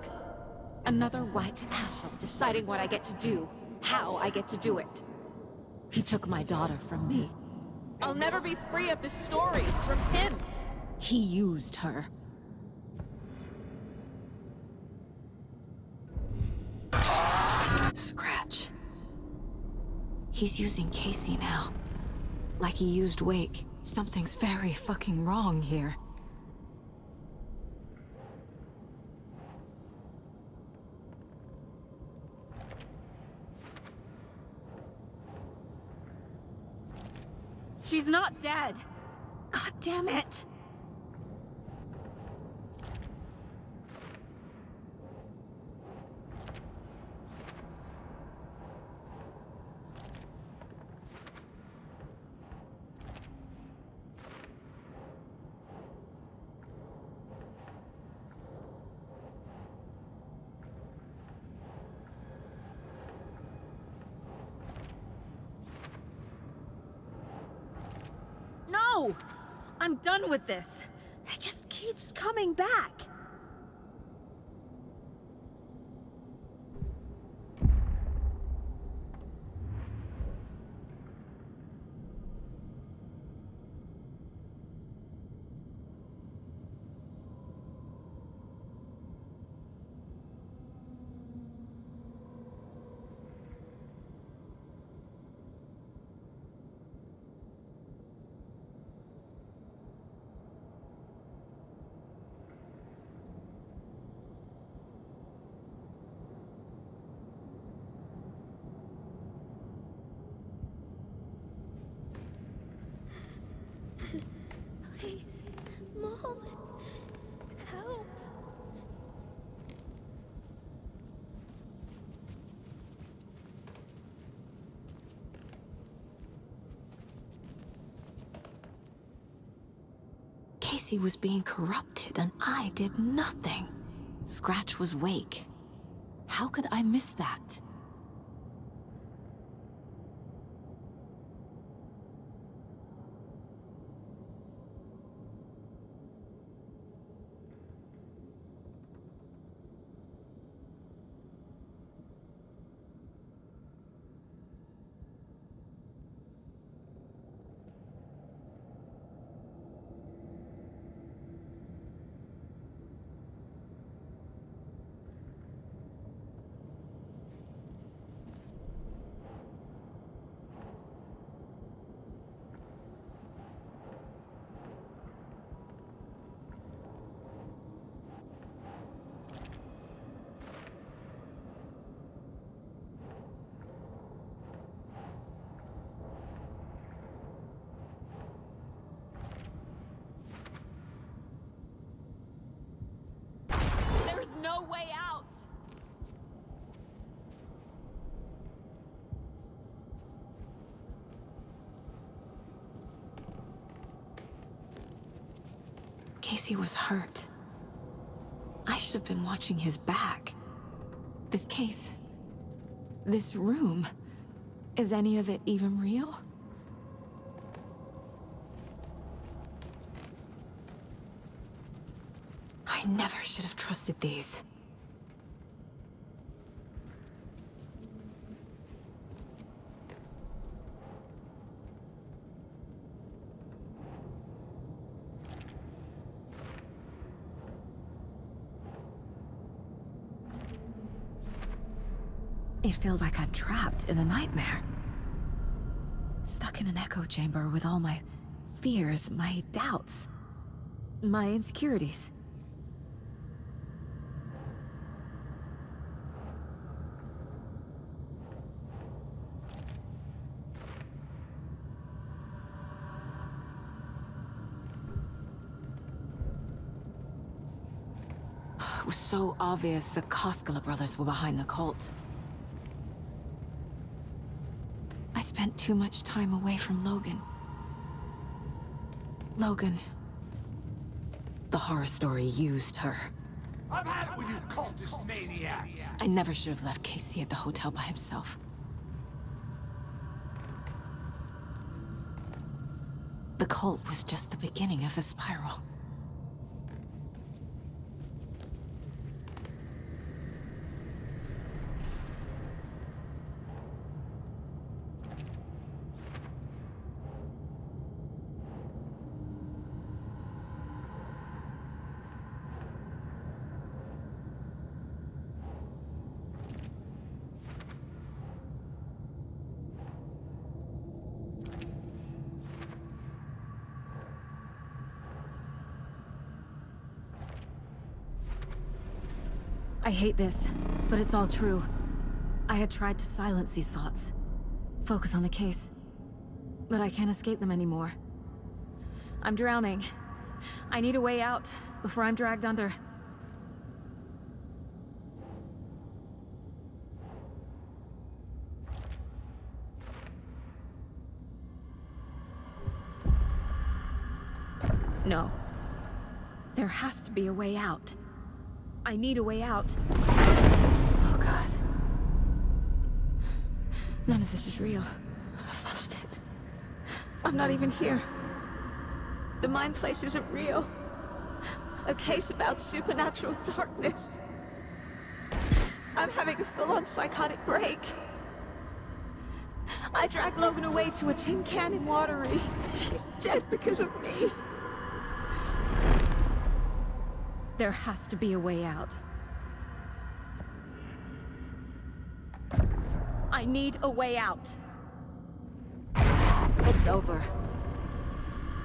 Another white asshole deciding what I get to do, how I get to do it. He took my daughter from me. I'll never be free of this story from him. He used her. Scratch. He's using Casey now. Like he used Wake. Something's very fucking wrong here. She's not dead. God damn it. No! I'm done with this. It just keeps coming back. Please, Mom, help. Casey was being corrupted and I did nothing. Scratch was Wake. How could I miss that? He was hurt. I should have been watching his back. This case, this room, is any of it even real? I never should have trusted these. It feels like I'm trapped in a nightmare. Stuck in an echo chamber with all my fears, my doubts, my insecurities. It was so obvious the Koskela brothers were behind the cult. I spent too much time away from Logan. Logan. The horror story used her. I've had it with you cultist maniacs! I never should have left Casey at the hotel by himself. The cult was just the beginning of the spiral. I hate this, but it's all true. I had tried to silence these thoughts. Focus on the case. But I can't escape them anymore. I'm drowning. I need a way out before I'm dragged under. No. There has to be a way out. I need a way out. Oh, God. None of this is real. I've lost it. I'm not even here. The mind place isn't real. A case about supernatural darkness. I'm having a full-on psychotic break. I dragged Logan away to a tin can in Watery. She's dead because of me. There has to be a way out. I need a way out. It's over.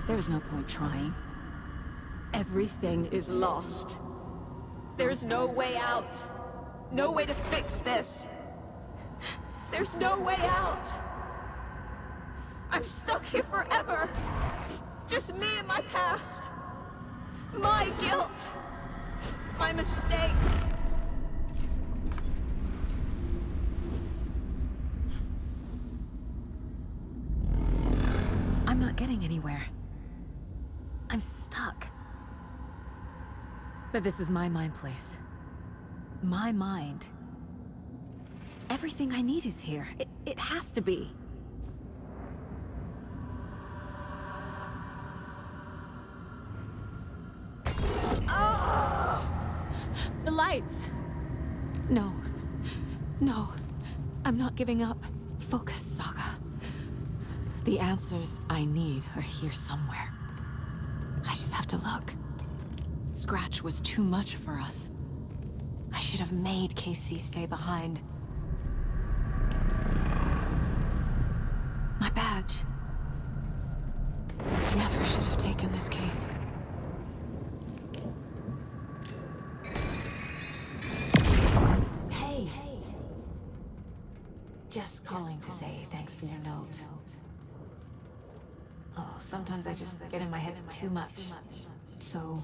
There's no point trying. Everything is lost. There's no way out. No way to fix this. There's no way out. I'm stuck here forever. Just me and my past. My guilt. My mistakes. I'm not getting anywhere. I'm stuck. But this is my mind place. My mind. Everything I need is here. It has to be. The lights! No. No. I'm not giving up. Focus, Saga. The answers I need are here somewhere. I just have to look. Scratch was too much for us. I should have made Casey stay behind. My badge. I never should have taken this case. Hey. Just calling to say thanks for your note. Oh, sometimes I just get in my head too much. So,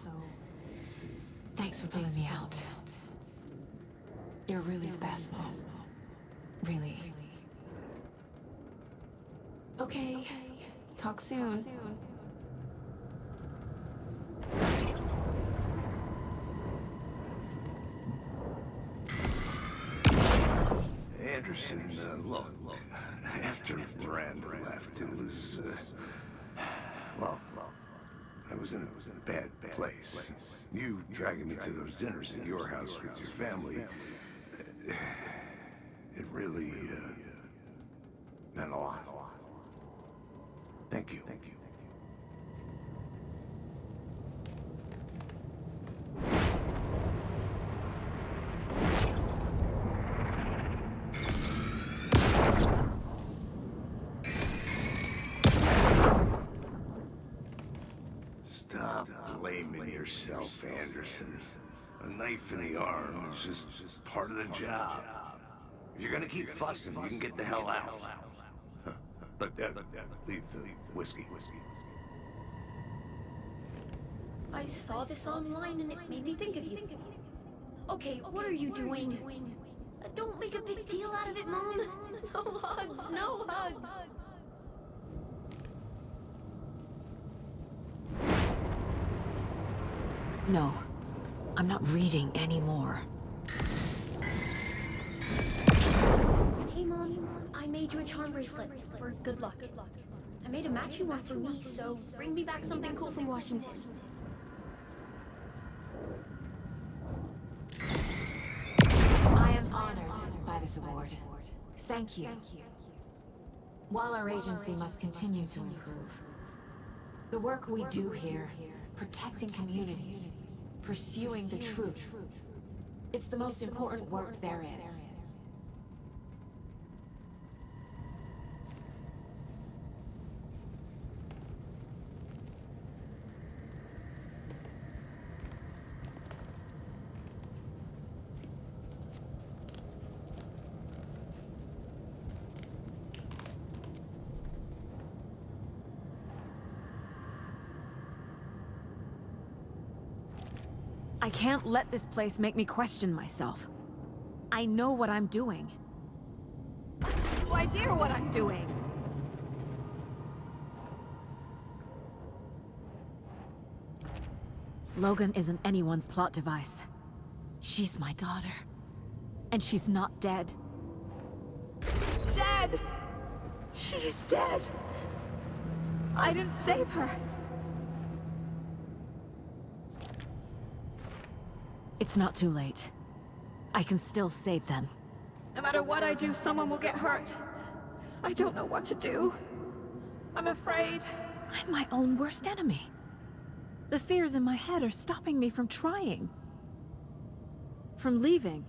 thanks for pulling me out. You're really the best, Mom. Really. Okay. Talk soon. Anderson, look, after Miranda left, it was, well, I was in a bad place. You dragging me to those dinners at your house with your family, it really, meant a lot. Thank you. Stop blaming yourself, Anderson. A knife in the arm is just part of the job. If you're gonna keep fussing, you can get the hell out. But leave the whiskey. I saw this online and it made me think of you. Okay, what are you doing? Don't make a big deal out of it, Mom. No hugs, no hugs. No, I'm not reading anymore. Hey, Mom, I made you a charm bracelet for good luck. I made a matching one for me, so bring me back something cool from Washington. I am honored by this award. Thank you. While our agency must continue to improve, the work we do here, protecting communities, pursuing the truth, it's the most important work there is. I can't let this place make me question myself. I know what I'm doing. No idea what I'm doing. Logan isn't anyone's plot device. She's my daughter. And she's not dead. Dead! She's dead! I didn't save her. It's not too late. I can still save them. No matter what I do, someone will get hurt. I don't know what to do. I'm afraid. I'm my own worst enemy. The fears in my head are stopping me from trying. From leaving.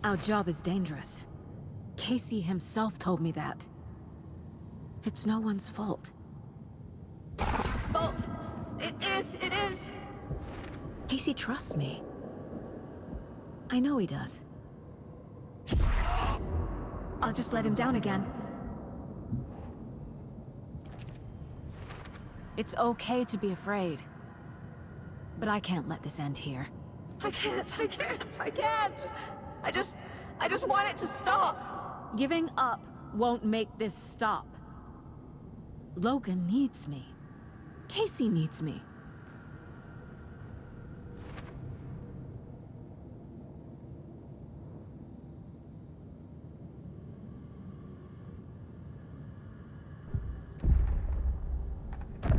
Our job is dangerous. Casey himself told me that. It's no one's fault. Fault! It is! Casey trusts me. I know he does. I'll just let him down again. It's okay to be afraid. But I can't let this end here. I can't! I just want it to stop! Giving up won't make this stop. Logan needs me. Casey needs me.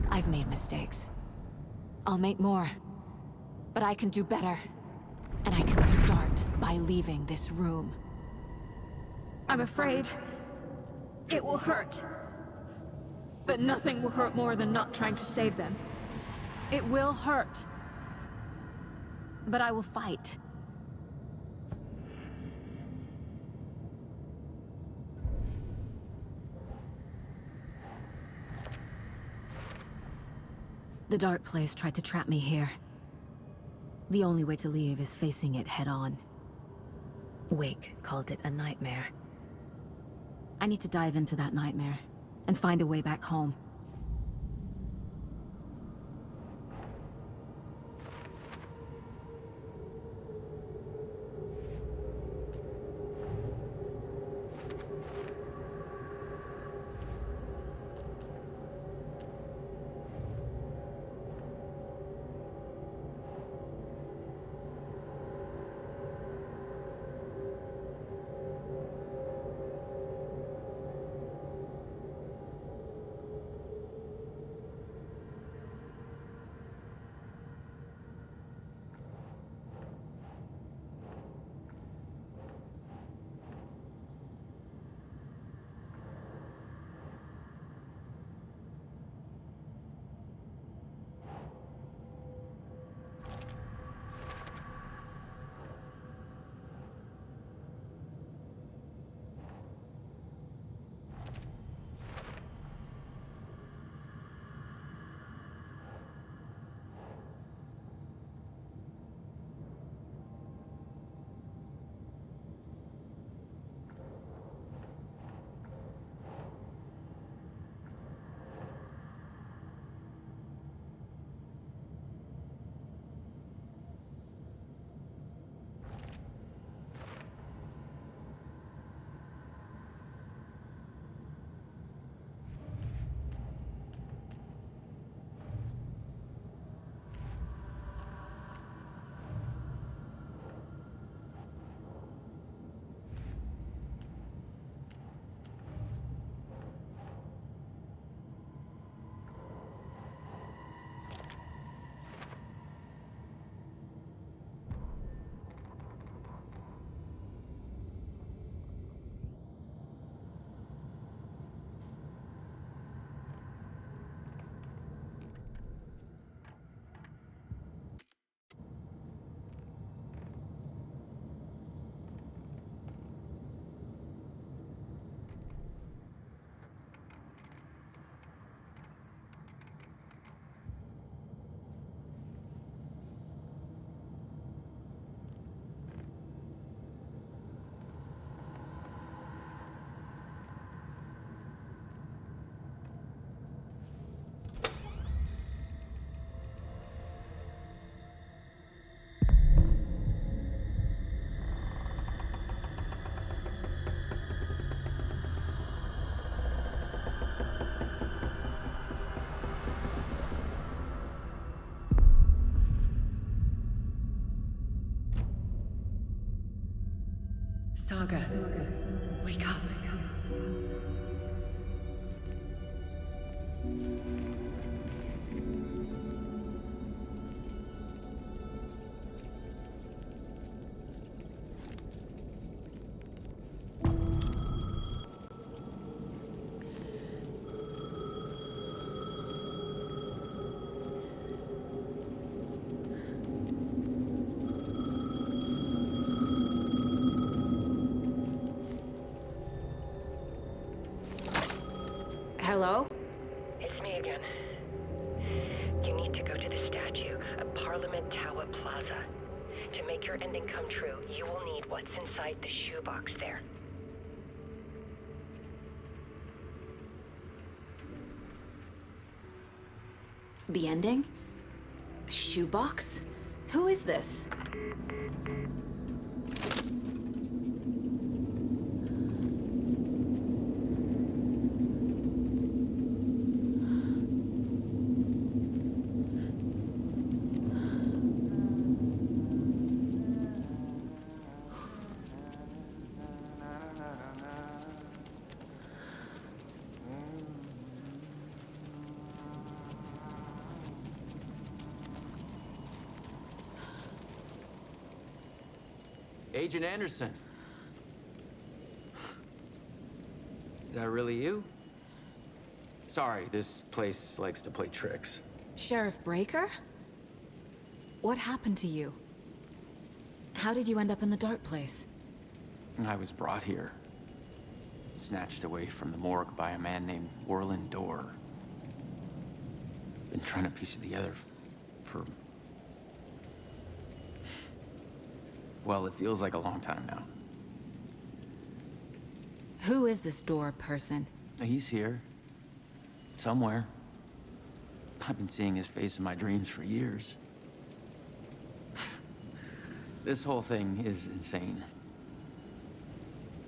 I've made mistakes. I'll make more. But I can do better. And I can start by leaving this room. I'm afraid it will hurt. But nothing will hurt more than not trying to save them. It will hurt. But I will fight. The Dark Place tried to trap me here. The only way to leave is facing it head-on. Wake called it a nightmare. I need to dive into that nightmare and find a way back home. Saga, wake up. Hello? It's me again. You need to go to the statue at Parliament Tower Plaza. To make your ending come true, you will need what's inside the shoebox there. The ending? A shoebox? Who is this? Agent Anderson. Is that really you? Sorry, this place likes to play tricks. Sheriff Breaker? What happened to you? How did you end up in the dark place? I was brought here. Snatched away from the morgue by a man named Warlin Dorr. Been trying to piece it together for... well, it feels like a long time now. Who is this Dorr person? He's here. Somewhere. I've been seeing his face in my dreams for years. This whole thing is insane.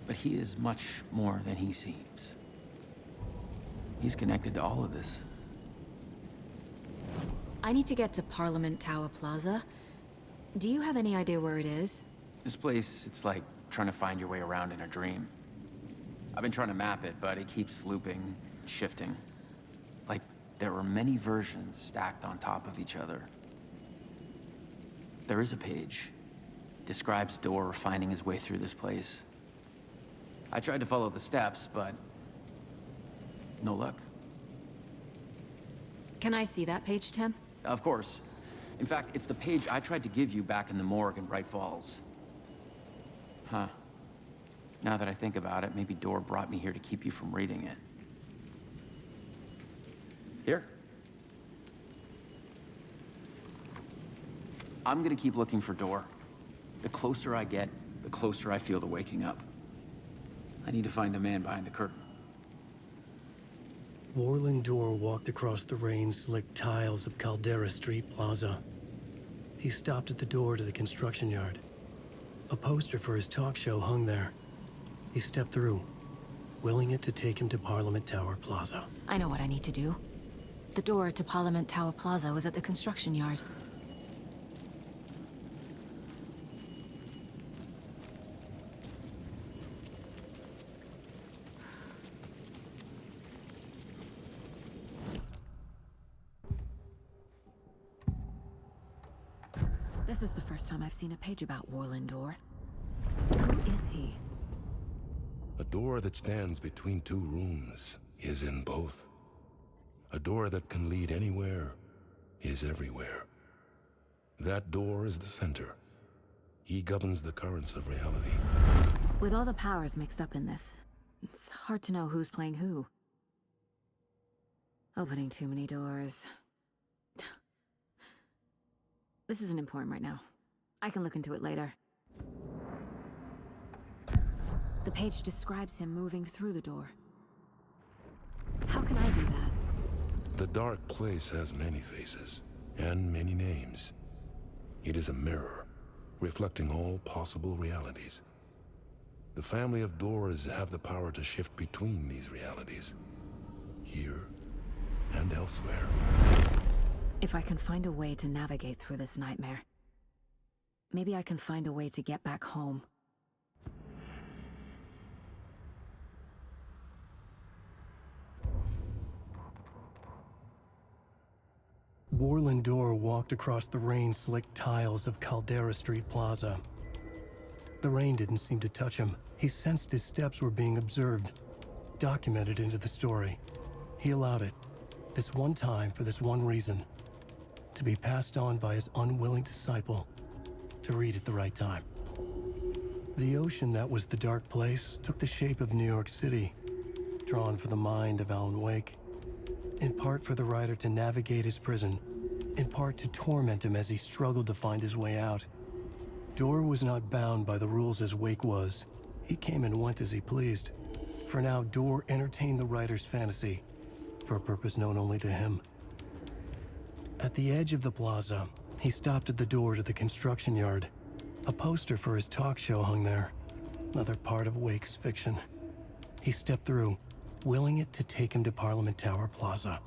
But he is much more than he seems. He's connected to all of this. I need to get to Parliament Tower Plaza. Do you have any idea where it is? This place, it's like trying to find your way around in a dream. I've been trying to map it, but it keeps looping, shifting. Like there are many versions stacked on top of each other. There is a page. Describes Dorr finding his way through this place. I tried to follow the steps, but no luck. Can I see that page, Tim? Of course. In fact, it's the page I tried to give you back in the morgue in Bright Falls. Huh. Now that I think about it, maybe Dorr brought me here to keep you from reading it. Here. I'm gonna keep looking for Dorr. The closer I get, the closer I feel to waking up. I need to find the man behind the curtain. Warlin Dorr walked across the rain-slicked tiles of Caldera Street Plaza. He stopped at the door to the construction yard. A poster for his talk show hung there. He stepped through, willing it to take him to Parliament Tower Plaza. I know what I need to do. The door to Parliament Tower Plaza was at the construction yard. This is the first time I've seen a page about Warlin Dorr. Who is he? A door that stands between two rooms is in both. A door that can lead anywhere is everywhere. That door is the center. He governs the currents of reality. With all the powers mixed up in this, it's hard to know who's playing who. Opening too many doors. This isn't important right now. I can look into it later. The page describes him moving through the door. How can I do that? The dark place has many faces and many names. It is a mirror, reflecting all possible realities. The family of Dorrs have the power to shift between these realities, here and elsewhere. If I can find a way to navigate through this nightmare, maybe I can find a way to get back home. Warland Dorr walked across the rain-slicked tiles of Caldera Street Plaza. The rain didn't seem to touch him. He sensed his steps were being observed, documented into the story. He allowed it, this one time for this one reason, to be passed on by his unwilling disciple, to read at the right time. The ocean that was the dark place took the shape of New York City, drawn for the mind of Alan Wake. In part for the writer to navigate his prison, in part to torment him as he struggled to find his way out. Dorr was not bound by the rules as Wake was. He came and went as he pleased. For now, Dorr entertained the writer's fantasy, for a purpose known only to him. At the edge of the plaza, he stopped at the door to the construction yard. A poster for his talk show hung there, another part of Wake's fiction. He stepped through, willing it to take him to Parliament Tower Plaza.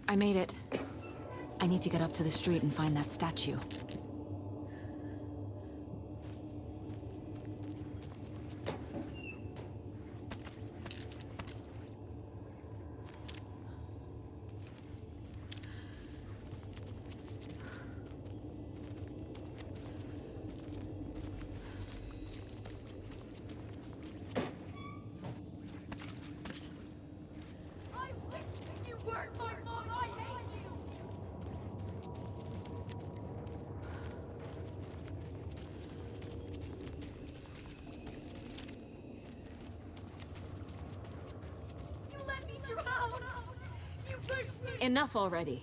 I made it. I need to get up to the street and find that statue. Enough already.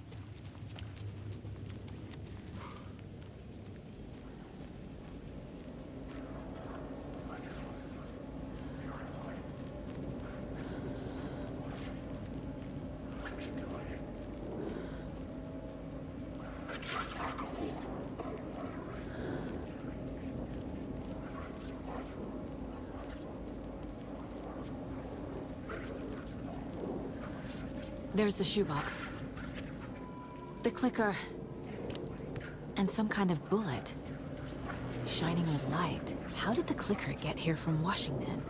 There's the shoebox. The clicker. And some kind of bullet. Shining with light. How did the clicker get here from Washington?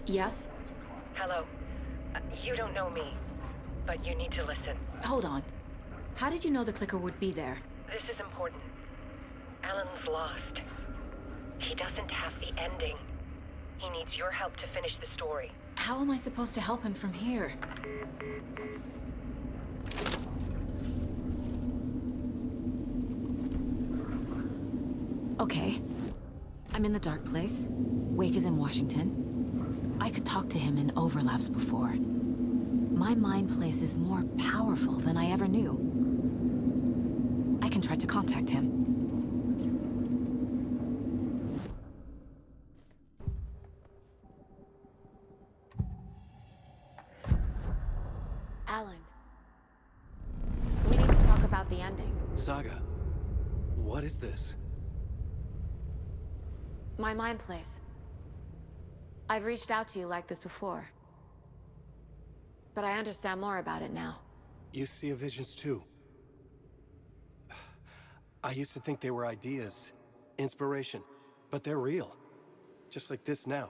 Yes? Hello. You don't know me, but you need to listen. Hold on. How did you know the clicker would be there? This is important. Alan's lost. He doesn't have the ending. He needs your help to finish the story. How am I supposed to help him from here? Okay. I'm in the dark place. Wake is in Washington. I could talk to him in overlaps before. My mind place is more powerful than I ever knew. I can try to contact him. Alan. We need to talk about the ending. Saga, what is this? My mind place. I've reached out to you like this before. But I understand more about it now. You see visions too. I used to think they were ideas, inspiration, but they're real. Just like this now.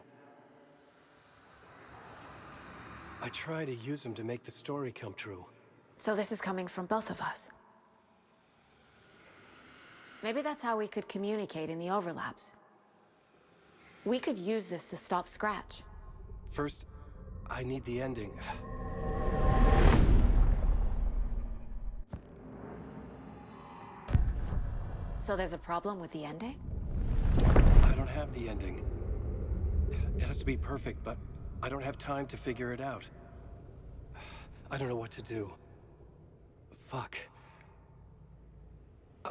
I try to use them to make the story come true. So this is coming from both of us. Maybe that's how we could communicate in the overlaps. We could use this to stop Scratch. First, I need the ending. So there's a problem with the ending? I don't have the ending. It has to be perfect, but I don't have time to figure it out. I don't know what to do. Fuck.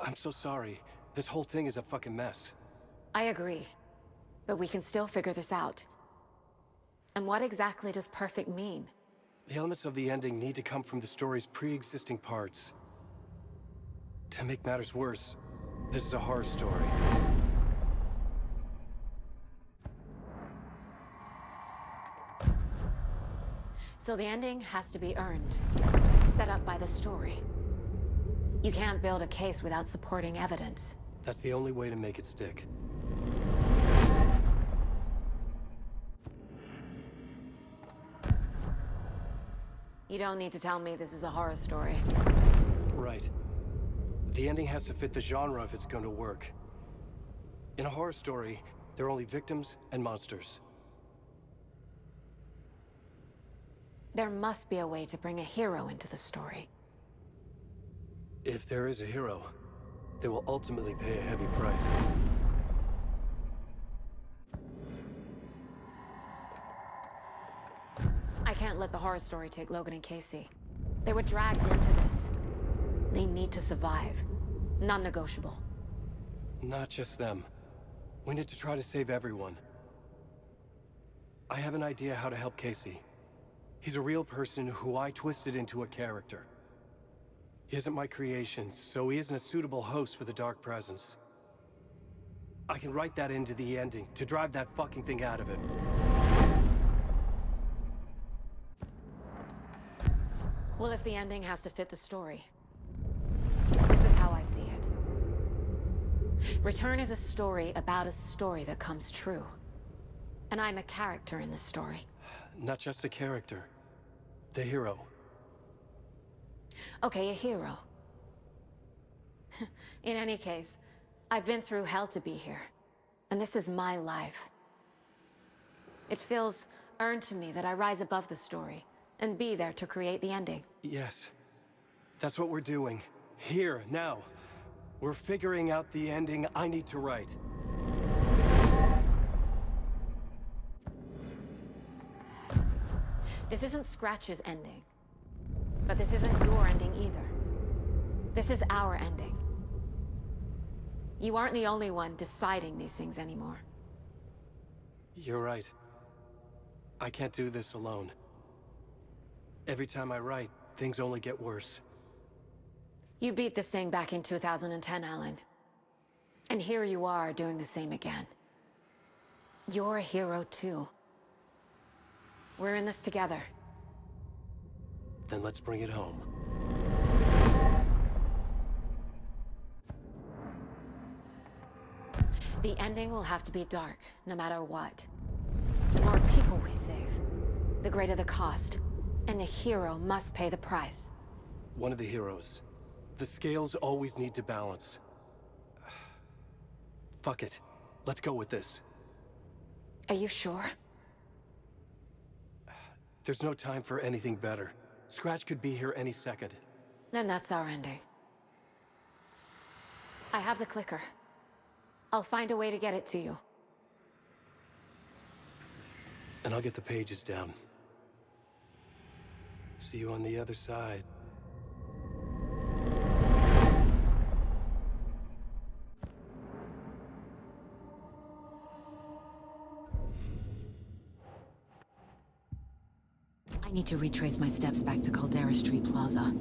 I'm so sorry. This whole thing is a fucking mess. I agree. But we can still figure this out. And what exactly does perfect mean? The elements of the ending need to come from the story's pre-existing parts. To make matters worse, this is a horror story. So the ending has to be earned, set up by the story. You can't build a case without supporting evidence. That's the only way to make it stick. You don't need to tell me this is a horror story. Right. The ending has to fit the genre if it's going to work. In a horror story, there are only victims and monsters. There must be a way to bring a hero into the story. If there is a hero, they will ultimately pay a heavy price. I can't let the horror story take Logan and Casey. They were dragged into this. They need to survive. Non-negotiable. Not just them. We need to try to save everyone. I have an idea how to help Casey. He's a real person who I twisted into a character. He isn't my creation, so he isn't a suitable host for the Dark Presence. I can write that into the ending to drive that fucking thing out of him. Well, if the ending has to fit the story, this is how I see it. Return is a story about a story that comes true. And I'm a character in this story. Not just a character. The hero. Okay, a hero. In any case, I've been through hell to be here. And this is my life. It feels earned to me that I rise above the story and be there to create the ending. Yes. That's what we're doing. Here, now. We're figuring out the ending I need to write. This isn't Scratch's ending. But this isn't your ending either. This is our ending. You aren't the only one deciding these things anymore. You're right. I can't do this alone. Every time I write, things only get worse. You beat this thing back in 2010, Alan. And here you are doing the same again. You're a hero too. We're in this together. Then let's bring it home. The ending will have to be dark, no matter what. The more people we save, the greater the cost. And the hero must pay the price. One of the heroes. The scales always need to balance. Fuck it. Let's go with this. Are you sure? There's no time for anything better. Scratch could be here any second. Then that's our ending. I have the clicker. I'll find a way to get it to you. And I'll get the pages down. See you on the other side. I need to retrace my steps back to Caldera Street Plaza.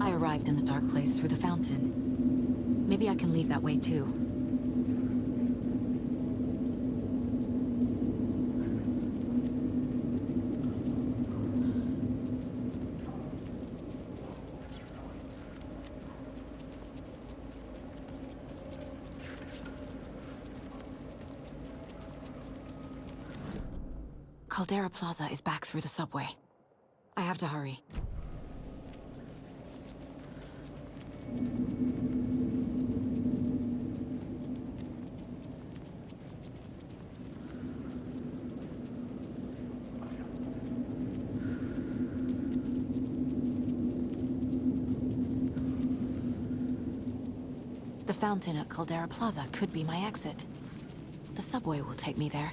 I arrived in the dark place through the fountain. Maybe I can leave that way too. Caldera Plaza is back through the subway. I have to hurry. The fountain at Caldera Plaza could be my exit. The subway will take me there.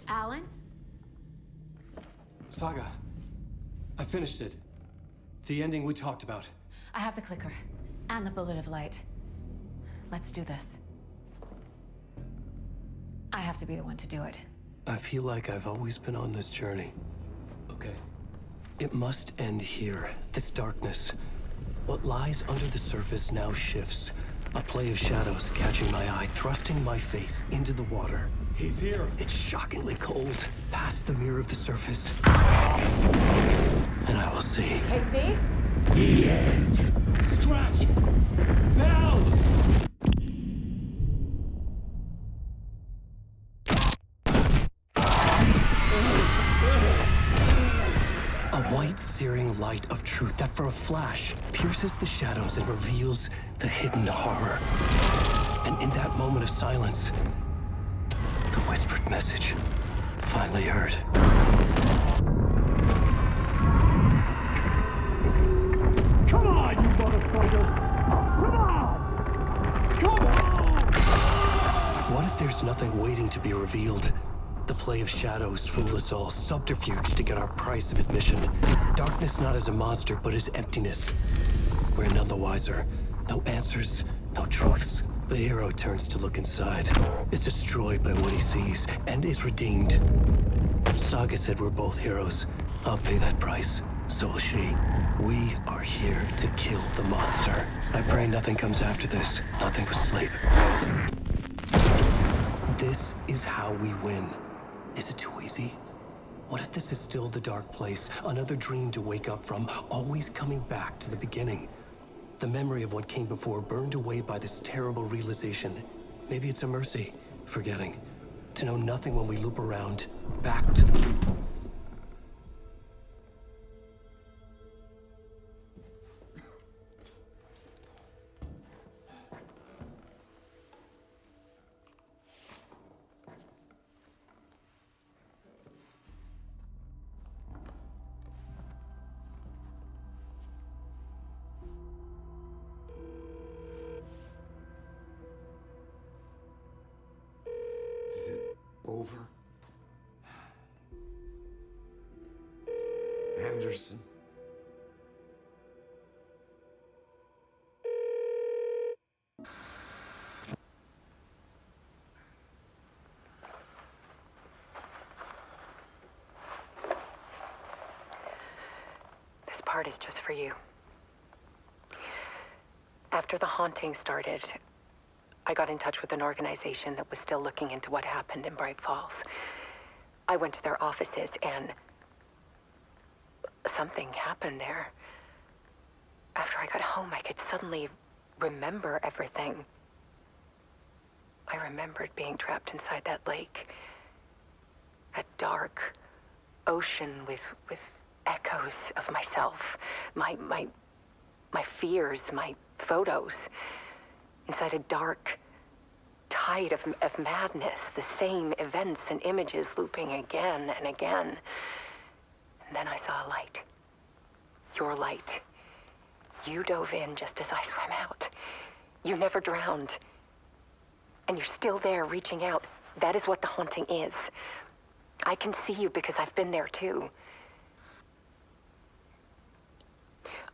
Alan? Saga, I finished it. The ending we talked about. I have the clicker and the bullet of light. Let's do this. I have to be the one to do it. I feel like I've always been on this journey. Okay. It must end here, this darkness. What lies under the surface now shifts. A play of shadows catching my eye, thrusting my face into the water. He's here. It's shockingly cold, past the mirror of the surface. And I will see. Casey? The end. Scratch! Bell! A white, searing light of truth that for a flash pierces the shadows and reveals the hidden horror. And in that moment of silence, the whispered message finally heard. Come on, you motherfucker! Come on! Come on! What if there's nothing waiting to be revealed? The play of shadows fool us all, subterfuge to get our price of admission. Darkness not as a monster, but as emptiness. We're none the wiser. No answers, no truths. The hero turns to look inside, is destroyed by what he sees, and is redeemed. Saga said we're both heroes, I'll pay that price. So will she. We are here to kill the monster. I pray nothing comes after this. Nothing but sleep. This is how we win. Is it too easy? What if this is still the dark place? Another dream to wake up from, always coming back to the beginning. The memory of what came before burned away by this terrible realization. Maybe it's a mercy, forgetting. To know nothing when we loop around, back to the... Is it over? Anderson? This part is just for you. After the haunting started, I got in touch with an organization that was still looking into what happened in Bright Falls. I went to their offices and something happened there. After I got home, I could suddenly remember everything. I remembered being trapped inside that lake. A dark ocean with echoes of myself, my fears, my photos. Inside a dark tide of madness, the same events and images looping again and again. And then I saw a light. Your light. You dove in just as I swam out. You never drowned. And you're still there reaching out. That is what the haunting is. I can see you because I've been there too.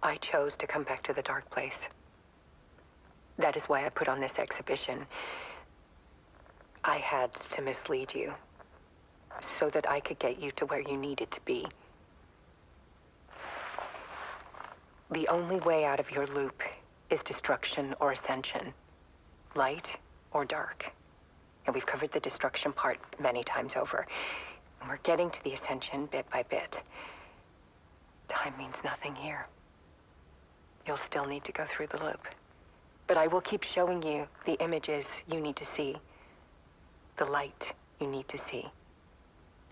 I chose to come back to the dark place. That is why I put on this exhibition. I had to mislead you, so that I could get you to where you needed to be. The only way out of your loop is destruction or ascension, light or dark. And we've covered the destruction part many times over. And we're getting to the ascension bit by bit. Time means nothing here. You'll still need to go through the loop. But I will keep showing you the images you need to see, the light you need to see,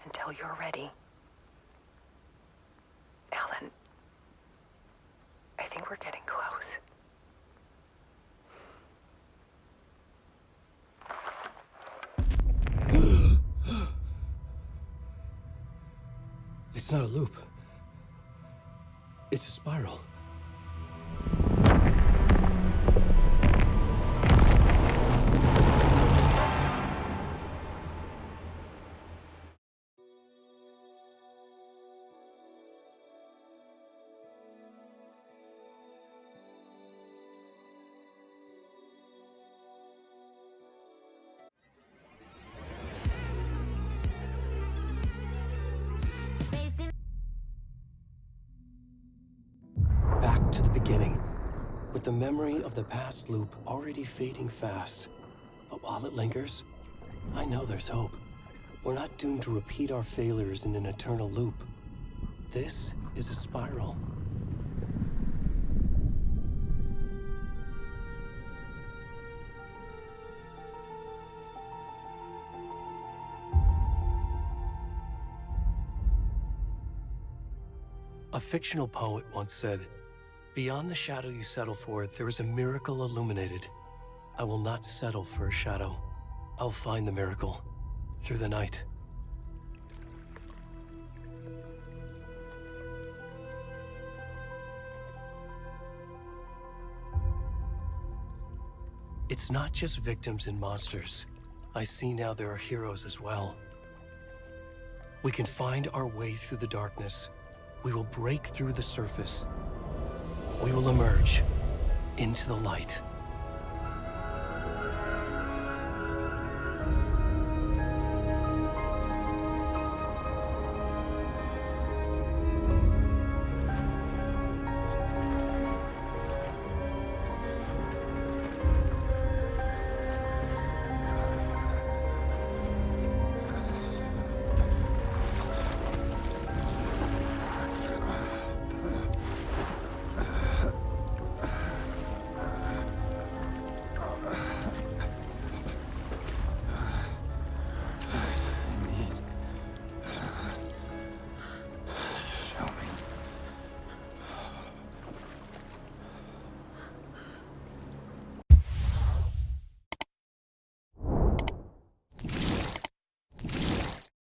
until you're ready. Alan, I think we're getting close. It's not a loop. It's a spiral. To the beginning, with the memory of the past loop already fading fast. But while it lingers, I know there's hope. We're not doomed to repeat our failures in an eternal loop. This is a spiral. A fictional poet once said, "Beyond the shadow you settle for, there is a miracle illuminated. I will not settle for a shadow. I'll find the miracle through the night." It's not just victims and monsters. I see now there are heroes as well. We can find our way through the darkness. We will break through the surface. We will emerge into the light.